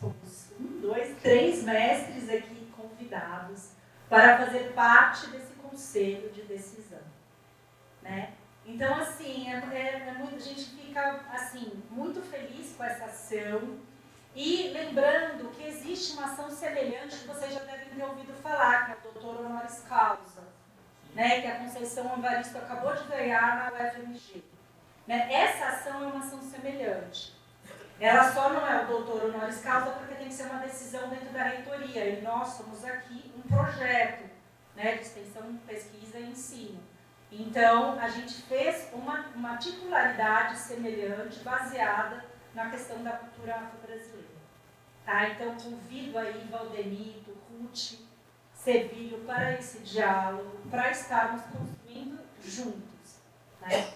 1, 2, 3 mestres aqui convidados para fazer parte desse conselho de decisão, né? Então, assim, a gente fica, assim, muito feliz com essa ação. E lembrando que existe uma ação semelhante que vocês já devem ter ouvido falar, que é o doutor honoris causa, né, que a Conceição Evaristo acabou de ganhar na UFMG. Né? Essa ação é uma ação semelhante. Ela só não é o doutor honoris causa porque tem que ser uma decisão dentro da reitoria. E nós somos aqui um projeto, né, de extensão, pesquisa e ensino. Então, a gente fez uma titularidade semelhante, baseada na questão da cultura afro-brasileira. Tá? Então, convido aí Valdemito, Ruth, Sevilho para esse diálogo, para estarmos construindo juntos. Né?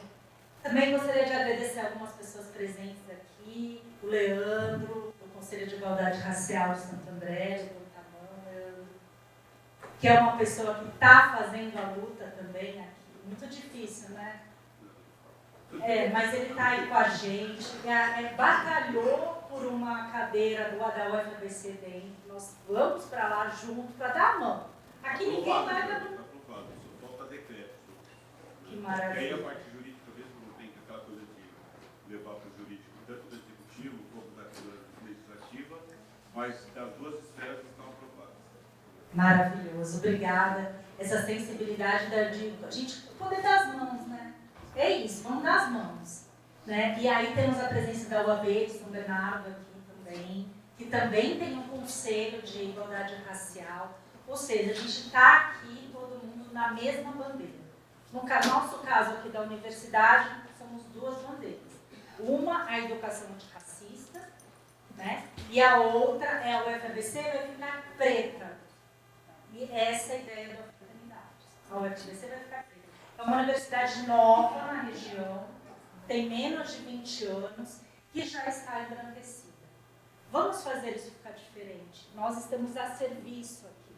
Também gostaria de agradecer algumas pessoas presentes aqui, o Leandro, do Conselho de Igualdade Racial de Santo André, de Portamão, Leandro, que é uma pessoa que está fazendo a luta também aqui. Muito difícil, né? Mas ele está aí com a gente, batalhou por uma cadeira da UFABC dentro, nós vamos para lá junto para dar a mão. Aqui ninguém vai dar mão. Só falta decreto. Que maravilha. E aí a parte jurídica mesmo não tem aquela coisa de levar para o jurídico, tanto do executivo como da legislativa, mas das duas esferas estão aprovadas. Maravilhoso, obrigada. Essa sensibilidade de a gente poder dar as mãos, né? É isso, vamos dar as mãos. Né? E aí temos a presença da UAB de São Bernardo aqui também, que também tem um conselho de igualdade racial. Ou seja, a gente está aqui, todo mundo, na mesma bandeira. No nosso caso aqui da universidade, somos 2 bandeiras. Uma, a educação antirracista, né? E a outra é a UFABC, vai ficar preta. E essa é a ideia da fraternidade. A UFABC vai ficar preta. É uma universidade nova na região, tem menos de 20 anos, que já está embranquecida. Vamos fazer isso ficar diferente. Nós estamos a serviço aqui.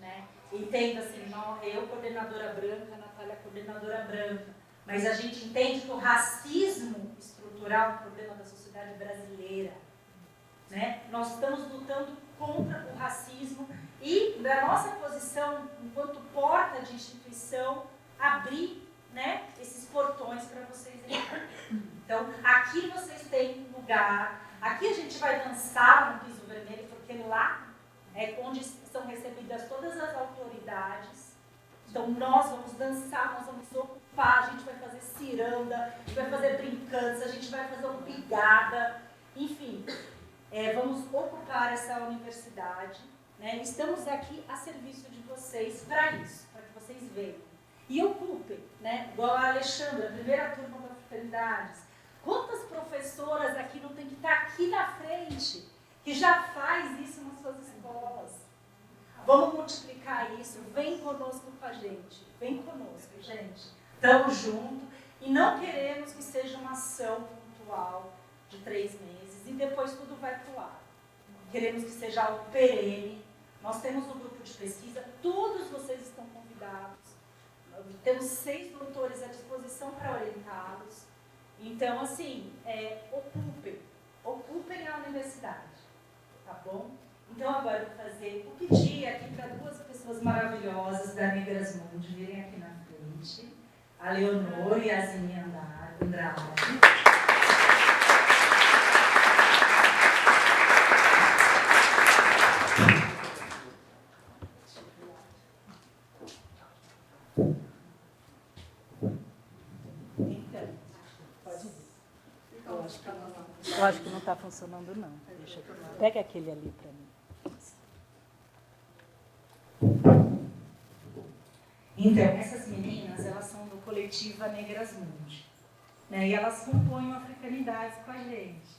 Né? Entendo assim, eu coordenadora branca, a Natália coordenadora branca, mas a gente entende que o racismo estrutural é um problema da sociedade brasileira. Né? Nós estamos lutando contra o racismo e da nossa posição, enquanto porta de instituição, abrir, né, esses portões para vocês entrarem. Então, aqui vocês têm lugar, aqui a gente vai dançar no piso vermelho, porque lá é onde são recebidas todas as autoridades. Então, nós vamos dançar, nós vamos ocupar, a gente vai fazer ciranda, a gente vai fazer brincantes, a gente vai fazer uma pigada, enfim, vamos ocupar essa universidade. Né? Estamos aqui a serviço de vocês para isso, para que vocês venham. E ocupem, né? Igual a Alexandra, primeira turma da Fraternidades. Quantas professoras aqui não tem que estar aqui na frente, que já faz isso nas suas escolas? Vamos multiplicar isso, vem conosco com a gente. Vem conosco, gente. Estamos juntos e não queremos que seja uma ação pontual de 3 meses e depois tudo vai para o ar. Queremos que seja algo perene. Nós temos um grupo de pesquisa, todos vocês estão convidados. Temos 6 doutores à disposição para orientá-los. Então, assim, ocupem a universidade, tá bom? Então agora eu vou pedir aqui para duas pessoas maravilhosas da Negras Mundi virem aqui na frente, a Leonor e a Zinha Andrade. Eu acho que não está funcionando, não. Deixa eu... Pega aquele ali para mim. Então, essas meninas, elas são do coletivo Negras Mundi, né? E elas compõem Africanidades com a gente.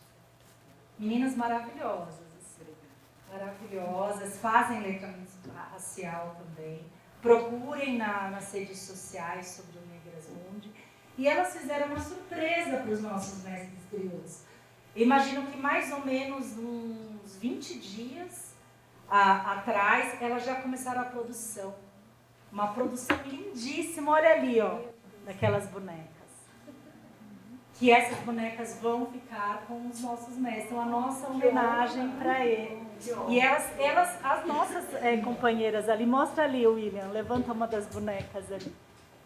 Meninas maravilhosas, assim, maravilhosas, fazem letramento racial também. Procurem nas redes sociais sobre o Negras Mundi. E elas fizeram uma surpresa para os nossos mestres griots. Imagino que mais ou menos uns 20 dias atrás, elas já começaram a produção. Uma produção lindíssima, olha ali, ó, daquelas bonecas. Que essas bonecas vão ficar com os nossos mestres, então a nossa homenagem para eles. E elas as nossas companheiras ali, mostra ali, William, levanta uma das bonecas ali.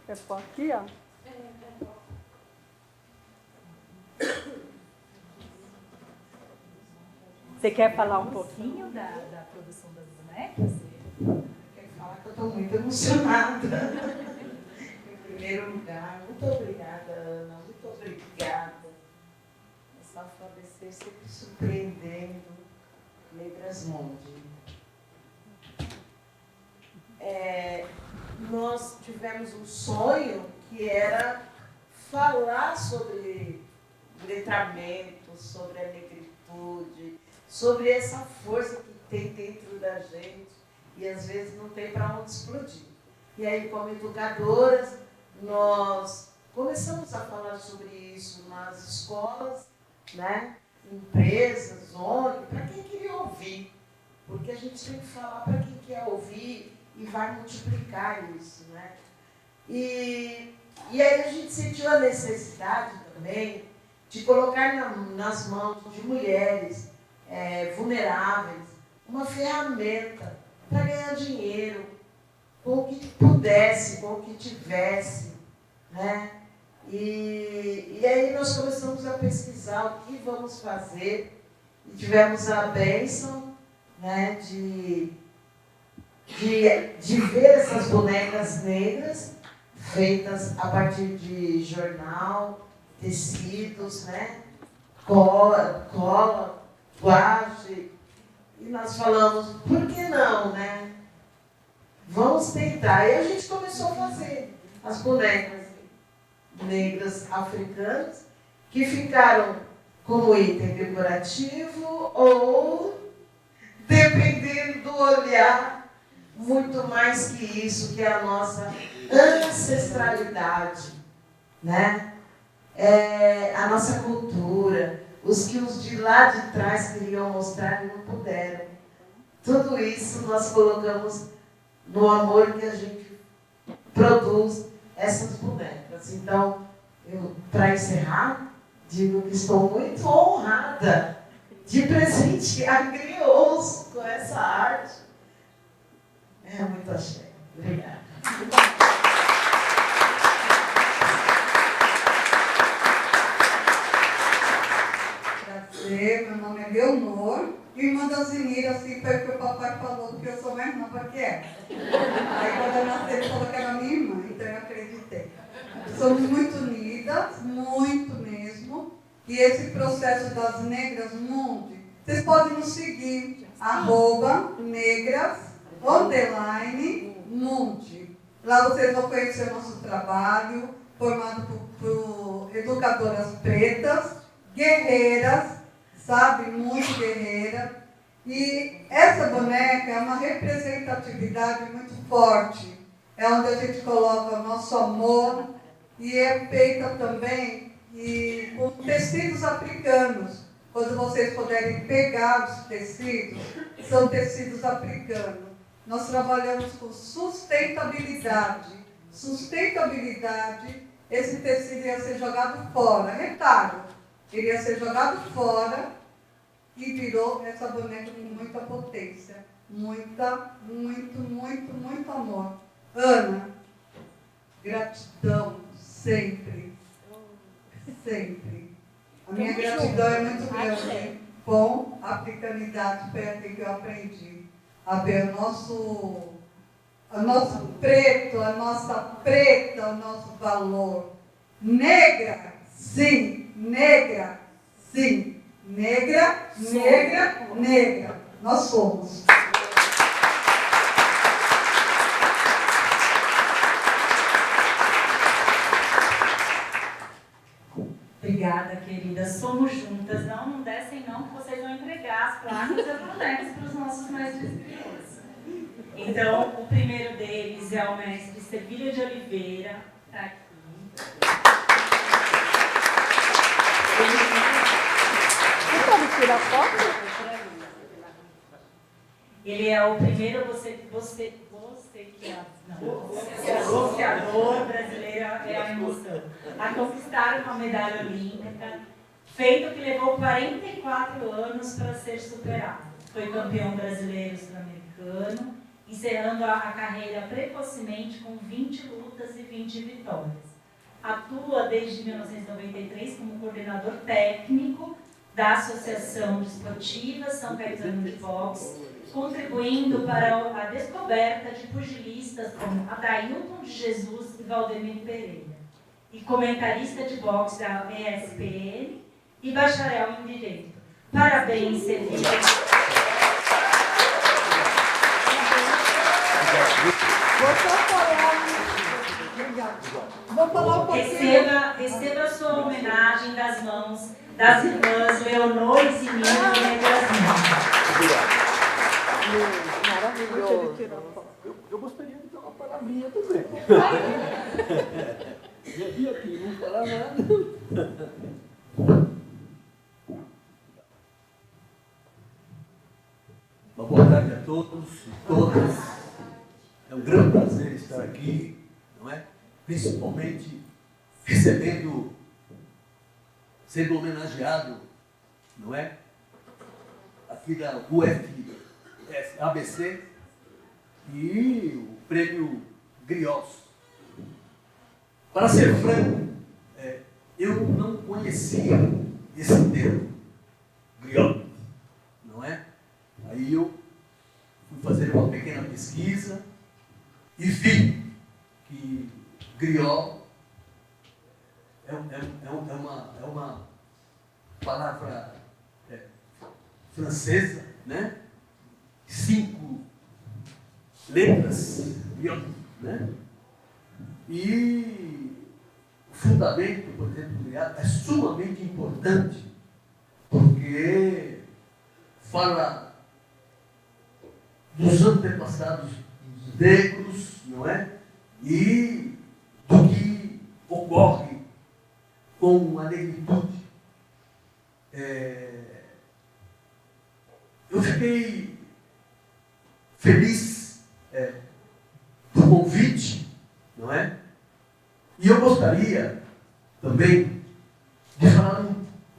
É por aqui, ó. Você quer falar um pouquinho da produção das bonecas? Quero falar que eu estou muito emocionada. Em primeiro lugar, muito obrigada, Ana, muito obrigada. Essa alfabecer sempre surpreendendo Negras Mundi. Nós tivemos um sonho que era falar sobre letramento, sobre a negritude, sobre essa força que tem dentro da gente e às vezes não tem para onde explodir. E aí, como educadoras, nós começamos a falar sobre isso nas escolas, né? Empresas, ONG, para quem queria ouvir. Porque a gente tem que falar para quem quer ouvir e vai multiplicar isso, né? E aí a gente sentiu a necessidade também de colocar nas mãos de mulheres vulneráveis uma ferramenta para ganhar dinheiro com o que pudesse, com o que tivesse, né? E aí nós começamos a pesquisar o que vamos fazer e tivemos a bênção, né, de ver essas bonecas negras feitas a partir de jornal, tecidos, né, cola, guache. E nós falamos, por que não, né? Vamos tentar. E a gente começou a fazer as bonecas negras africanas, que ficaram como item decorativo ou, dependendo do olhar, muito mais que isso, que é a nossa ancestralidade, né? A nossa cultura, os que os de lá de trás queriam mostrar e não puderam. Tudo isso nós colocamos no amor que a gente produz essas bonecas. Então, para encerrar, digo que estou muito honrada de presentear griots com essa arte. É muito axé. Obrigada. Prazer, meu nome é Leonor, irmã da Zinira, assim foi o que o papai falou, que eu sou mais nova que ela. Aí quando eu nasci, ele falou que era minha irmã, então eu acreditei. Somos muito unidas, muito mesmo, e esse processo das Negras Mundi, vocês podem nos seguir, @negras_mundi. Lá vocês vão conhecer o nosso trabalho, formado por educadoras pretas, guerreiras, sabe? Muito guerreira. E essa boneca é uma representatividade muito forte. É onde a gente coloca o nosso amor e é feita também com tecidos africanos. Quando vocês puderem pegar os tecidos, são tecidos africanos. Nós trabalhamos com sustentabilidade. Sustentabilidade, esse tecido ia ser jogado fora. Retalho, ele ia ser jogado fora e virou essa boneca com muita potência. Muito amor. Ana, gratidão, sempre. Sempre. A minha gratidão é muito grande. Com a africanidade foi aqui que eu aprendi. A ver o nosso preto, a nossa preta, o nosso valor. Negra, sim. Negra, sim. Negra. Nós somos. Obrigada, querida. Somos juntas. Não descem não, que vocês vão entregar as placas e as bonecas para os nossos mestres e crianças. Então, o primeiro deles é o mestre Sevilha de Oliveira. Está aqui. Você pode tirar foto? Ele é o primeiro boxeador brasileiro, é a emoção, a conquistar uma medalha olímpica, feito que levou 44 anos para ser superado. Foi campeão brasileiro sul-americano, encerrando a carreira precocemente com 20 lutas e 20 vitórias. Atua desde 1993 como coordenador técnico da Associação Desportiva São Caetano de Boxe, contribuindo para a descoberta de pugilistas como Adailton de Jesus e Valdemir Pereira, e comentarista de boxe da ESPN e bacharel em Direito. Parabéns, Sevilha! Vou falar um pouquinho. Receba a sua homenagem das mãos das irmãs Leonor e Sininho de Brasil. Obrigado. Maravilhoso. Eu gostaria de dar uma palavrinha também. Já vi aqui, não falar nada. Uma boa tarde a todos e todas. É um grande prazer estar aqui, não é? Principalmente recebendo, sendo homenageado, não é? Aqui da UFABC e o prêmio Griot. Para ser franco, eu não conhecia esse termo, Griot, não é? Aí eu fui fazer uma pequena pesquisa e vi que Griot é uma palavra francesa, né? 5 letras, né? E o fundamento, por exemplo, do Griot é sumamente importante, porque fala dos antepassados negros, não é? E do que ocorre com a negritude. Eu fiquei feliz do convite, não é? E eu gostaria também de falar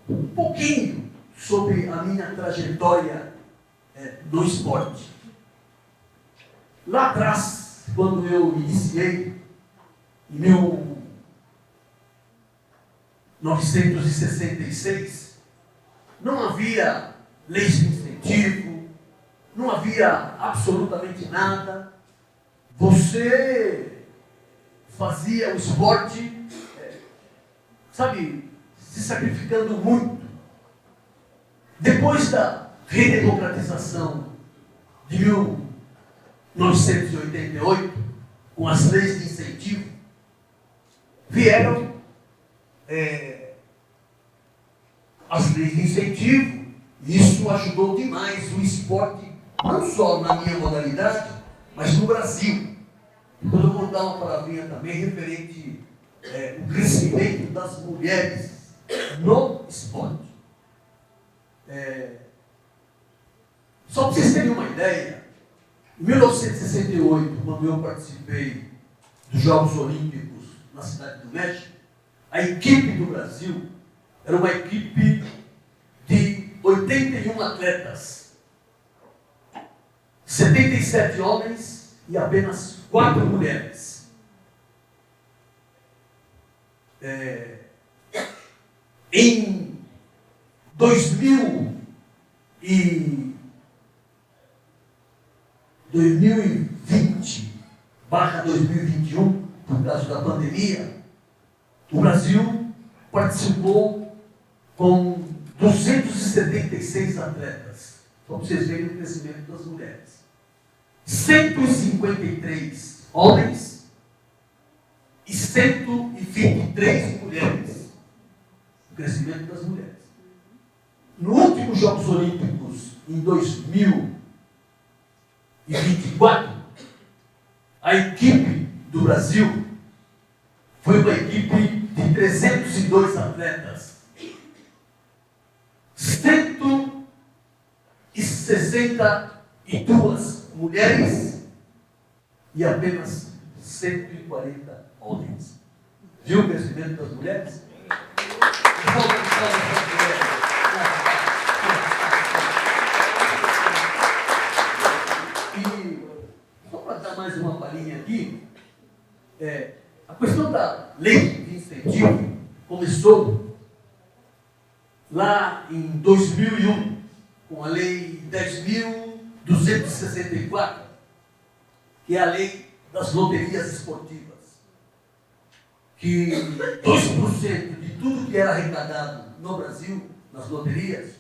um pouquinho sobre a minha trajetória no esporte. Lá atrás, quando eu iniciei, em 1966, não havia leis de incentivo, não havia absolutamente nada. Você fazia o esporte, sabe, se sacrificando muito. Depois da redemocratização de 1988, com as leis de incentivo, vieram as leis de incentivo, e isso ajudou demais o esporte, não só na minha modalidade, mas no Brasil. Então eu vou dar uma palavrinha também referente ao crescimento das mulheres no esporte. Só para vocês terem uma ideia, em 1968, quando eu participei dos Jogos Olímpicos na Cidade do México, a equipe do Brasil era uma equipe de 81 atletas, 77 homens e apenas 4 mulheres. Em 2020/2021, por causa da pandemia, o Brasil participou com 276 atletas. Só para vocês verem o crescimento das mulheres. 153 homens e 123 mulheres. O crescimento das mulheres. No último Jogos Olímpicos, em 2024, a equipe do Brasil foi uma equipe de 302 atletas. 162 mulheres e apenas 140 homens. Viu o crescimento das mulheres? E só para dar mais uma palhinha aqui, a questão da lei de incentivo começou lá em 2001, com a lei 10.264, que é a lei das loterias esportivas, que 2% de tudo que era arrecadado no Brasil, nas loterias,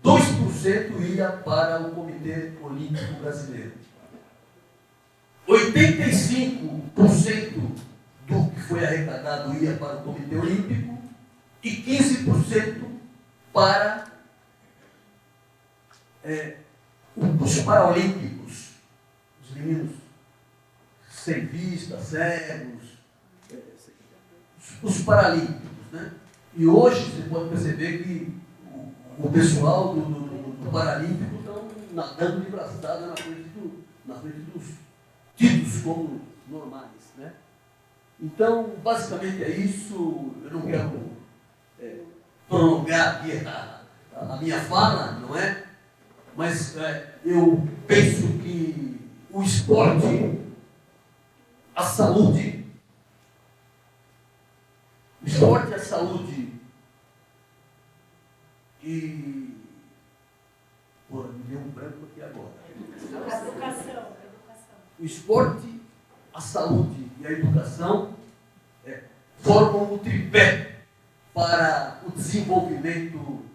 2% ia para o Comitê Olímpico Brasileiro. 85% do que foi arrecadado ia para o Comitê Olímpico e 15% para os Paralímpicos, os meninos sem vista, cegos, os Paralímpicos, né? E hoje você pode perceber que o pessoal do Paralímpico estão nadando de braçada na frente dos tidos como normais, né? Então, basicamente é isso. Eu não quero prolongar aqui a minha fala, não é? Mas eu penso que o esporte, a saúde, e... Pô, me deu um branco aqui agora. Educação. O esporte, a saúde e a educação formam o tripé para o desenvolvimento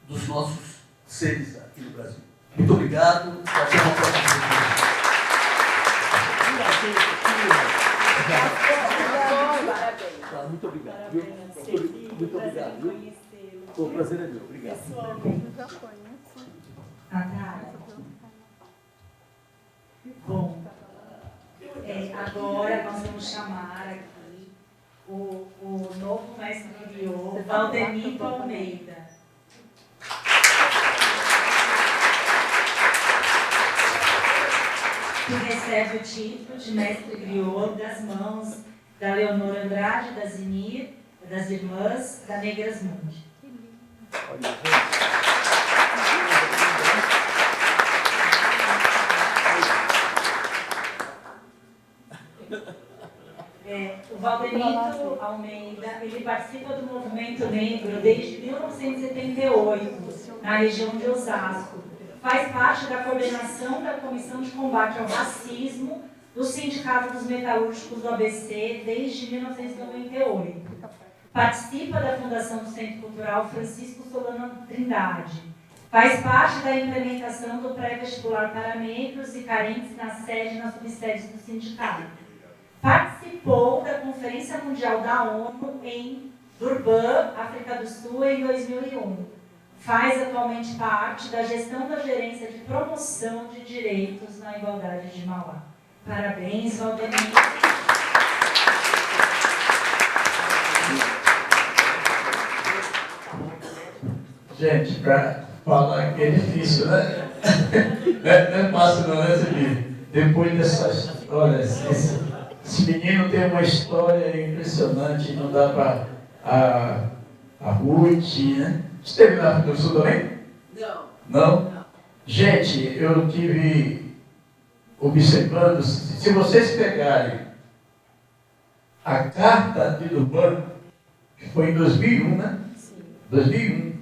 dos nossos seres aqui no Brasil. Muito obrigado. Até uma próxima. Muito obrigado. Muito obrigado. O prazer é meu. Obrigado. Bom, agora nós vamos chamar aqui o novo mestre griot, Valdemito Almeida. Que recebe o título de mestre griot das mãos da Leonor Andrade, da Zinir, das irmãs da Negras Mundi. O Valdemito Almeida, ele participa do movimento negro desde 1978, na região de Osasco. Faz parte da coordenação da Comissão de Combate ao Racismo do Sindicato dos Metalúrgicos do ABC desde 1998. Participa da fundação do Centro Cultural Francisco Solano Trindade. Faz parte da implementação do pré-vestibular para negros e carentes na sede e nas subsedes do sindicato. Participou da Conferência Mundial da ONU em Durban, África do Sul, em 2001. Faz atualmente parte da gestão da Gerência de Promoção de Direitos na Igualdade de Mauá. Parabéns, Valdemito. Gente, para falar que é difícil, né? Não é fácil não, né, Zibi? Depois dessas... Olha, esse menino tem uma história impressionante, não dá para a Ruth, né? Esteve na África do Sul também? Não. Não? Gente, eu tive observando, se vocês pegarem a carta de Durban, que foi em 2001, né? Sim. 2001.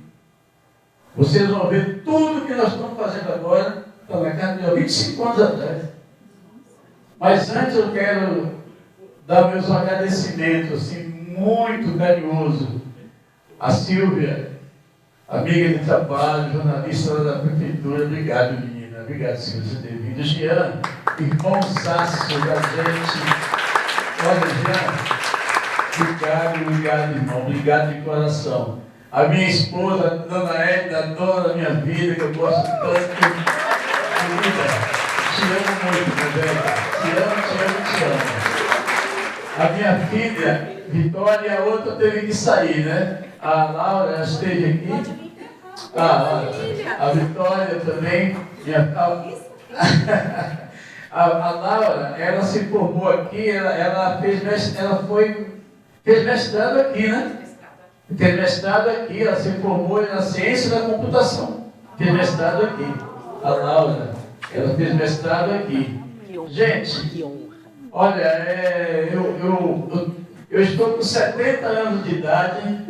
Vocês vão ver tudo que nós estamos fazendo agora, está na carta de 25 anos atrás. Mas antes eu quero dar meus agradecimentos, assim, muito carinhoso à Silvia, amiga de trabalho, jornalista da prefeitura. Obrigado, menina. Obrigado, Silvia, por ter vindo. Jean, irmãozaço da gente. Olha, Jean, obrigado, irmão. Obrigado de coração. A minha esposa, a dona Edna, dona da minha vida, que eu gosto tanto. Querida, te amo muito, meu velho. Te amo. A minha filha, Vitória, e a outra teve que sair, né? A Laura esteve aqui. A Vitória também. A Laura, ela se formou aqui, ela fez mestrado aqui, né? Fez mestrado aqui, ela se formou na ciência da computação. Fez mestrado aqui. A Laura, ela fez mestrado aqui. Gente, olha, eu estou com 70 anos de idade.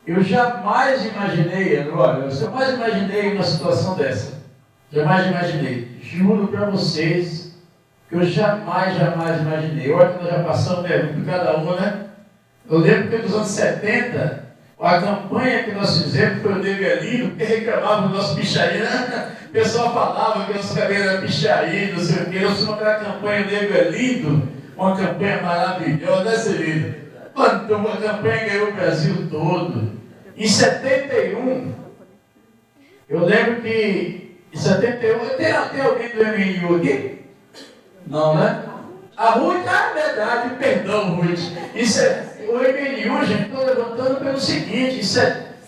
Eu jamais imaginei, olha, eu jamais imaginei uma situação dessa. Jamais imaginei. Juro para vocês que eu jamais imaginei. Olha que nós já passamos, né, por cada uma, né? Eu lembro que nos anos 70, a campanha que nós fizemos foi o Nevelino, porque reclamava do nosso pichaí, né? O pessoal falava que nosso cabelo era pichaí, não sei o quê. Eu fiz aquela campanha Nevelino, uma campanha maravilhosa, né, Celina? Mano, uma campanha ganhou o Brasil todo. Em 71, eu lembro que em 71, tem alguém do MNU aqui? Não, né? A Ruth, é verdade, perdão, Ruth. O MNU, gente, estou levantando pelo seguinte,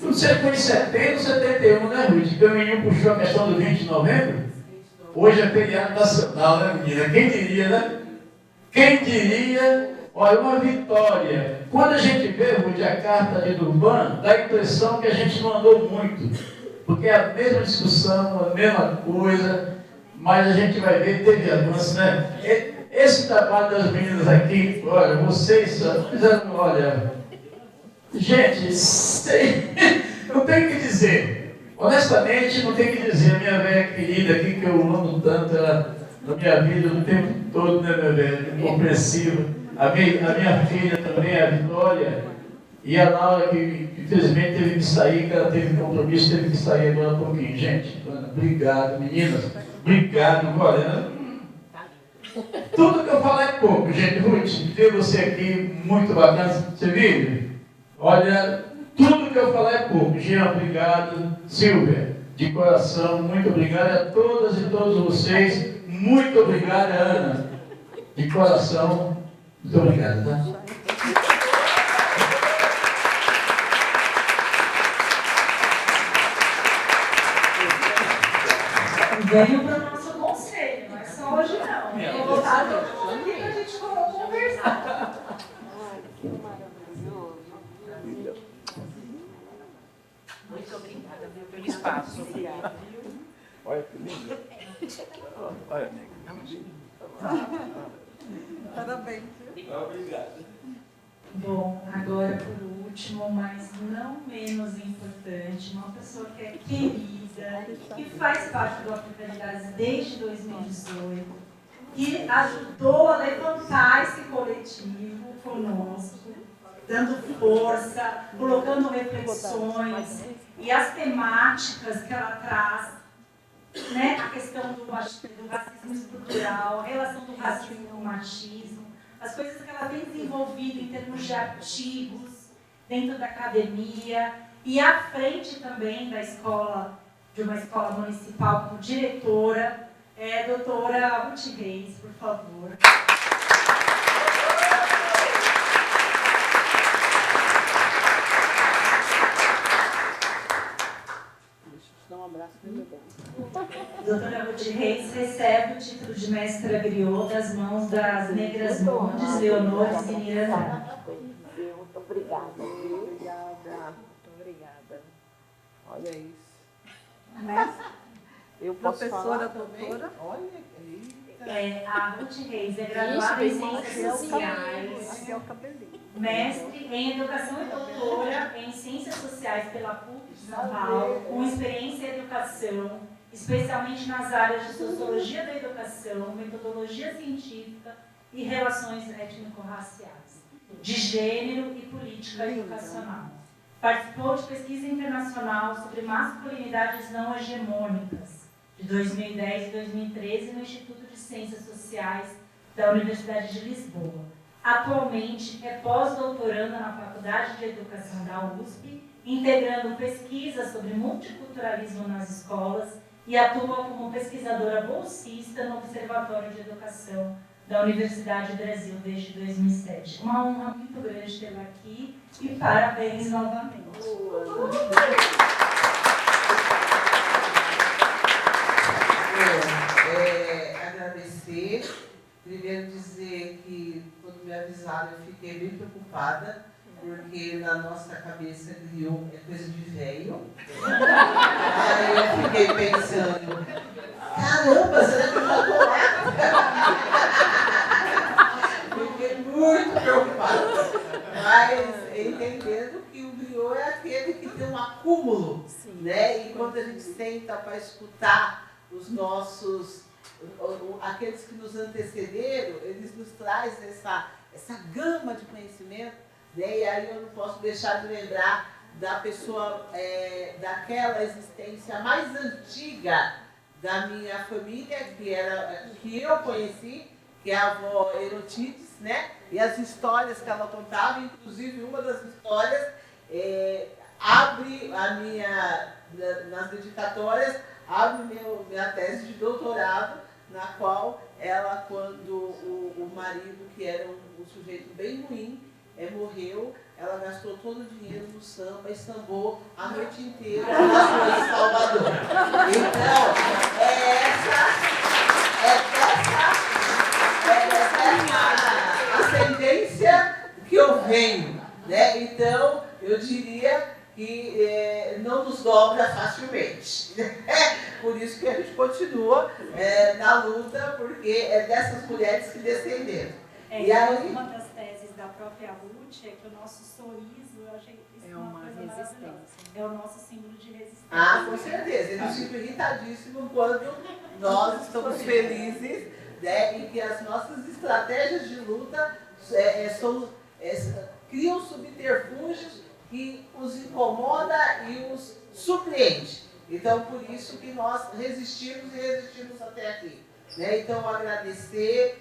não sei se foi em 70 ou 71, né, Ruth? Que o MNU puxou a questão do 20 de novembro. Hoje é feriado nacional, né, menina? Quem diria, né? Quem diria? Olha, uma vitória. Quando a gente vê, Ruth, a carta de Durban, dá a impressão que a gente não andou muito. Porque é a mesma discussão, a mesma coisa, mas a gente vai ver que teve avanço, né? Esse trabalho das meninas aqui, olha, vocês fizeram, olha, gente, não tem o que dizer. Honestamente, não tem o que dizer. A minha velha querida aqui, que eu amo tanto, ela, na minha vida, o tempo todo, né, minha velha, incompreensível. A minha filha também, a Vitória, e a Laura, que infelizmente teve que sair, que ela teve compromisso, teve que sair agora um pouquinho. Gente, obrigado, meninas. Obrigado, olha. Tudo que eu falo é pouco, gente. Ruth, ter você aqui, muito bacana. Você viu? Olha, tudo que eu falar é pouco. Jean, obrigado. Silvia, de coração, muito obrigado a todas e todos vocês. Muito obrigado, Ana. De coração, muito obrigado, tá? Venham para o nosso conselho, não é só hoje não. Eu vou botar todo mundo aqui para a gente conversar. Que maravilhoso. Muito obrigada, viu, pelo espaço. Obrigada. Olha que lindo. Olha, Parabéns. Obrigado. Bom, agora por último, mas não menos importante, uma pessoa que é querida, que faz parte do Africanidades desde 2018, que ajudou a levantar esse coletivo conosco, dando força, colocando reflexões e as temáticas que ela traz, né? A questão do racismo estrutural, a relação do racismo com o machismo, as coisas que ela tem desenvolvido em termos de artigos dentro da academia e à frente também da escola, de uma escola municipal como diretora, doutora Ruth Reis, por favor. Um abraço bem bom. Doutora Ruth Reis recebe o título de mestra griot das mãos das negras mondes Leonores e Miranda. prazer, muito obrigada. Obrigada. Muito obrigada. Olha isso. Né? Eu posso Professora, falar também? doutora? Olha, eita. A Ruth Reis é graduada em Ciências Sociais, Aqui é o cabelinho. mestre em Educação e doutora em Ciências Sociais pela PUC de São Paulo, com experiência em educação, especialmente nas áreas de Sociologia da Educação, Metodologia Científica e Relações Étnico-Raciais, de Gênero e Política Educacional. Participou de pesquisa internacional sobre masculinidades não hegemônicas, de 2010 e 2013, no Instituto de Ciências Sociais da Universidade de Lisboa. Atualmente é pós-doutoranda na Faculdade de Educação da USP, integrando pesquisas sobre multiculturalismo nas escolas e atua como pesquisadora bolsista no Observatório de Educação da Universidade do Brasil desde 2007. Uma honra muito grande tê-la aqui e parabéns novamente. Agradecer, primeiro dizer que quando me avisaram eu fiquei bem preocupada, porque na nossa cabeça griot é coisa de velho. Aí eu fiquei pensando, caramba, será que eu já tô lá? Fiquei muito preocupada. Mas entendendo que o griot é aquele que tem um acúmulo, né? E quando a gente senta para escutar os nossos, aqueles que nos antecederam, eles nos trazem essa gama de conhecimento, né? E aí eu não posso deixar de lembrar da pessoa, daquela existência mais antiga da minha família, que eu conheci, que é a avó Erotides, né? E as histórias que ela contava, inclusive uma das histórias abre nas dedicatórias, abre minha tese de doutorado, na qual ela, quando o marido, que era um sujeito bem ruim, morreu, ela gastou todo o dinheiro no samba e sambou a noite inteira nas ruas de Salvador. Então, essa ascendência que eu venho, né? Então, eu diria que não nos dobra facilmente. Por isso que a gente continua na luta, porque é dessas mulheres que descenderam. E aí, uma das teses da própria Ruth é que o nosso sorriso, eu achei isso uma coisa resistência. É o nosso símbolo de resistência. Ah, com certeza. Eu fico irritadíssimo quando nós estamos felizes, né, e que as nossas estratégias de luta criam subterfúgios que os incomoda e os surpreende. Então, por isso que nós resistimos e resistimos até aqui, né? Então, agradecer,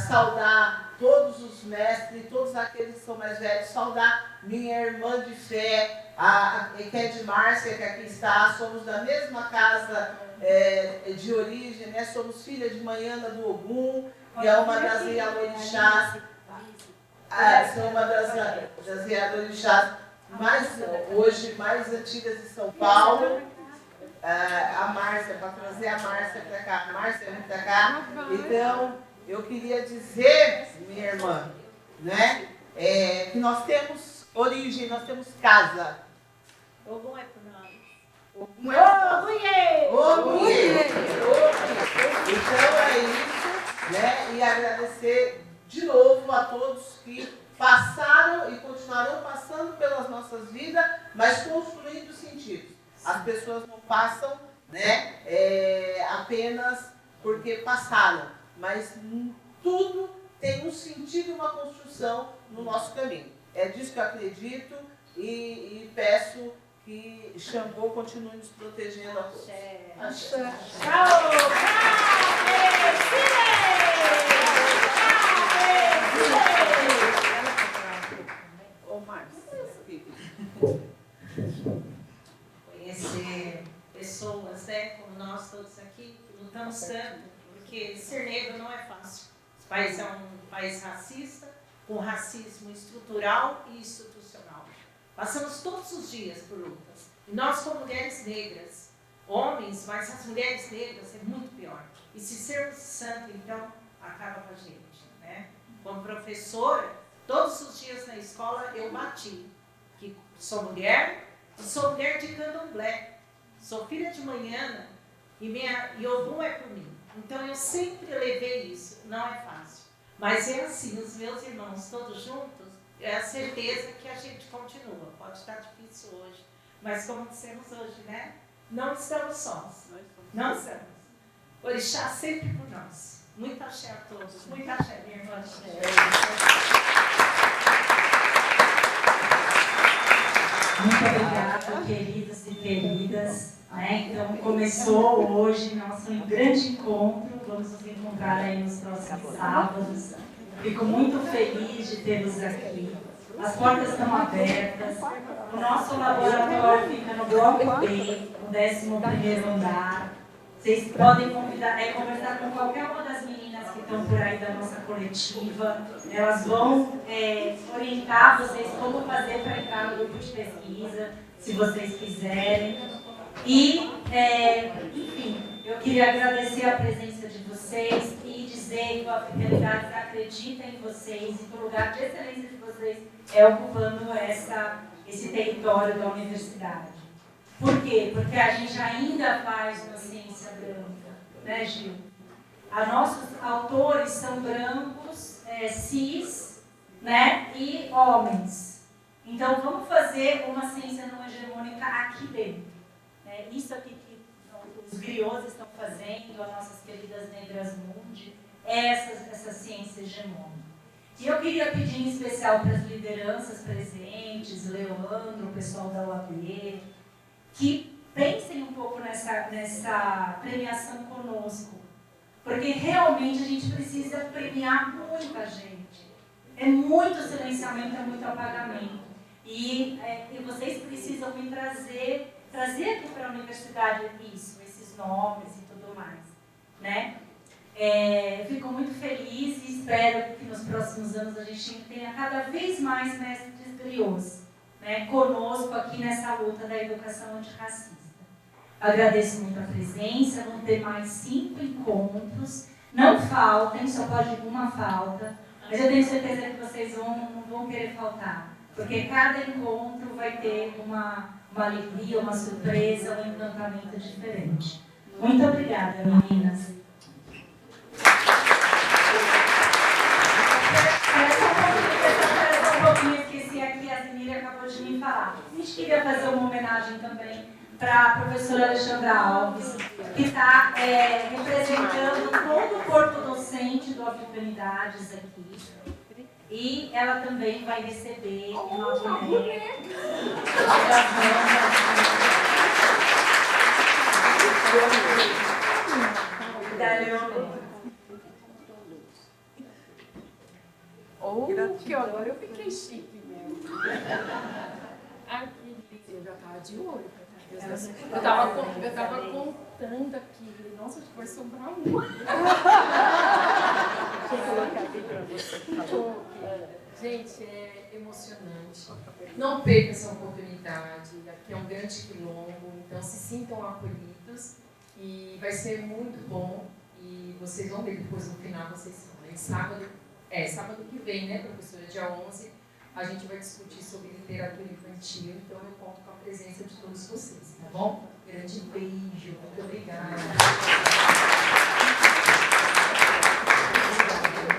saudar todos os mestres, todos aqueles que são mais velhos, saudar minha irmã de fé, que é de Márcia, que aqui está, somos da mesma casa de origem, né? Somos filha de Manhana do Ogum, que é uma das Ialorixás, são uma das Ialorixás hoje mais antigas de São Paulo. A Márcia, para trazer a Márcia para cá, a Márcia vem para cá. Então, eu queria dizer, minha irmã, né, que nós temos origem, nós temos casa. Ogum é por nós. Ogum é Ogunhê! Então é isso, né? E agradecer de novo a todos que passaram e continuarão passando pelas nossas vidas, mas construindo sentidos. As pessoas não passam, né, apenas porque passaram, mas tudo tem um sentido e uma construção no nosso caminho. É disso que eu acredito e peço que Xangô continue nos protegendo a todos. Axé. Ô, Márcia. Conhecer pessoas, né, como nós todos aqui, que lutamos tanto, porque ser negro não é fácil. O país é um país racista, com racismo estrutural e institucional. Passamos todos os dias por lutas. E nós, como mulheres negras, homens, mas as mulheres negras é muito pior. E se sermos santos, então, acaba com a gente, né? Como professora, Todos os dias na escola eu bati. Que sou mulher e sou mulher de candomblé. Sou filha de manhã e Ogum é por mim. Então eu sempre levei isso. Não é fácil. Mas é assim, os meus irmãos todos juntos, é a certeza que a gente continua. Pode estar difícil hoje, mas como dissemos hoje, né? Não estamos sós. Não estamos. Orixá sempre por nós. Muito axé a todos. Muito axé, minha irmã. Muito obrigada, queridos e queridas. Então, começou hoje nosso grande encontro. Vamos nos encontrar aí nos próximos sábados. Fico muito feliz de tê-los aqui. As portas estão abertas. O nosso laboratório fica no bloco B, no 11º andar. Vocês podem conversar com qualquer uma das meninas que estão por aí da nossa coletiva. Elas vão orientar vocês como fazer para entrar no grupo de pesquisa, se vocês quiserem. E, enfim, eu queria agradecer a presença de vocês e dizer que a Fidelidades acredita em vocês e que o lugar de excelência de vocês é ocupando esse território da universidade. Por quê? Porque a gente ainda faz uma ciência branca, né, Gil? Nossos autores são brancos, cis, né, e homens. Então, vamos fazer uma ciência não hegemônica aqui dentro. Isso aqui que os griots estão fazendo, as nossas queridas negras mundi, essa ciência hegemônica. E eu queria pedir em especial para as lideranças presentes, Leandro, o pessoal da UAB, que pensem um pouco nessa premiação conosco, porque realmente a gente precisa premiar muita gente. É muito silenciamento, é muito apagamento. E vocês precisam me trazer aqui para a universidade esses nomes e tudo mais, né? Fico muito feliz e espero que nos próximos anos a gente tenha cada vez mais mestres griots, né, conosco aqui nessa luta da educação antirracista. Agradeço muito a presença, vão ter mais 5 encontros, não faltem, só pode uma falta, mas eu tenho certeza que vocês não vão querer faltar, porque cada encontro vai ter uma alegria, uma surpresa, um encantamento diferente. Muito obrigada, meninas. Esqueci aqui, a Zenira acabou de me falar. A gente queria fazer uma homenagem também para a professora Alexandra Alves, que está representando todo o corpo docente do Aficanidades aqui. E ela também vai receber uma boneca da Leonor. Que agora eu fiquei chique mesmo. Aqui, eu já estava de olho. Eu tava contando aqui. Nossa, vai sobrar muito. Deixa eu colocar aqui para você. Gente, é emocionante. Não perca essa oportunidade. Aqui é um grande quilombo, então se sintam acolhidos e vai ser muito bom. E vocês vão ver depois no final, vocês são. Sábado que vem, né, professora? Dia 11, a gente vai discutir sobre literatura infantil, então eu conto com a presença de todos vocês, tá bom? Grande beijo, muito obrigada.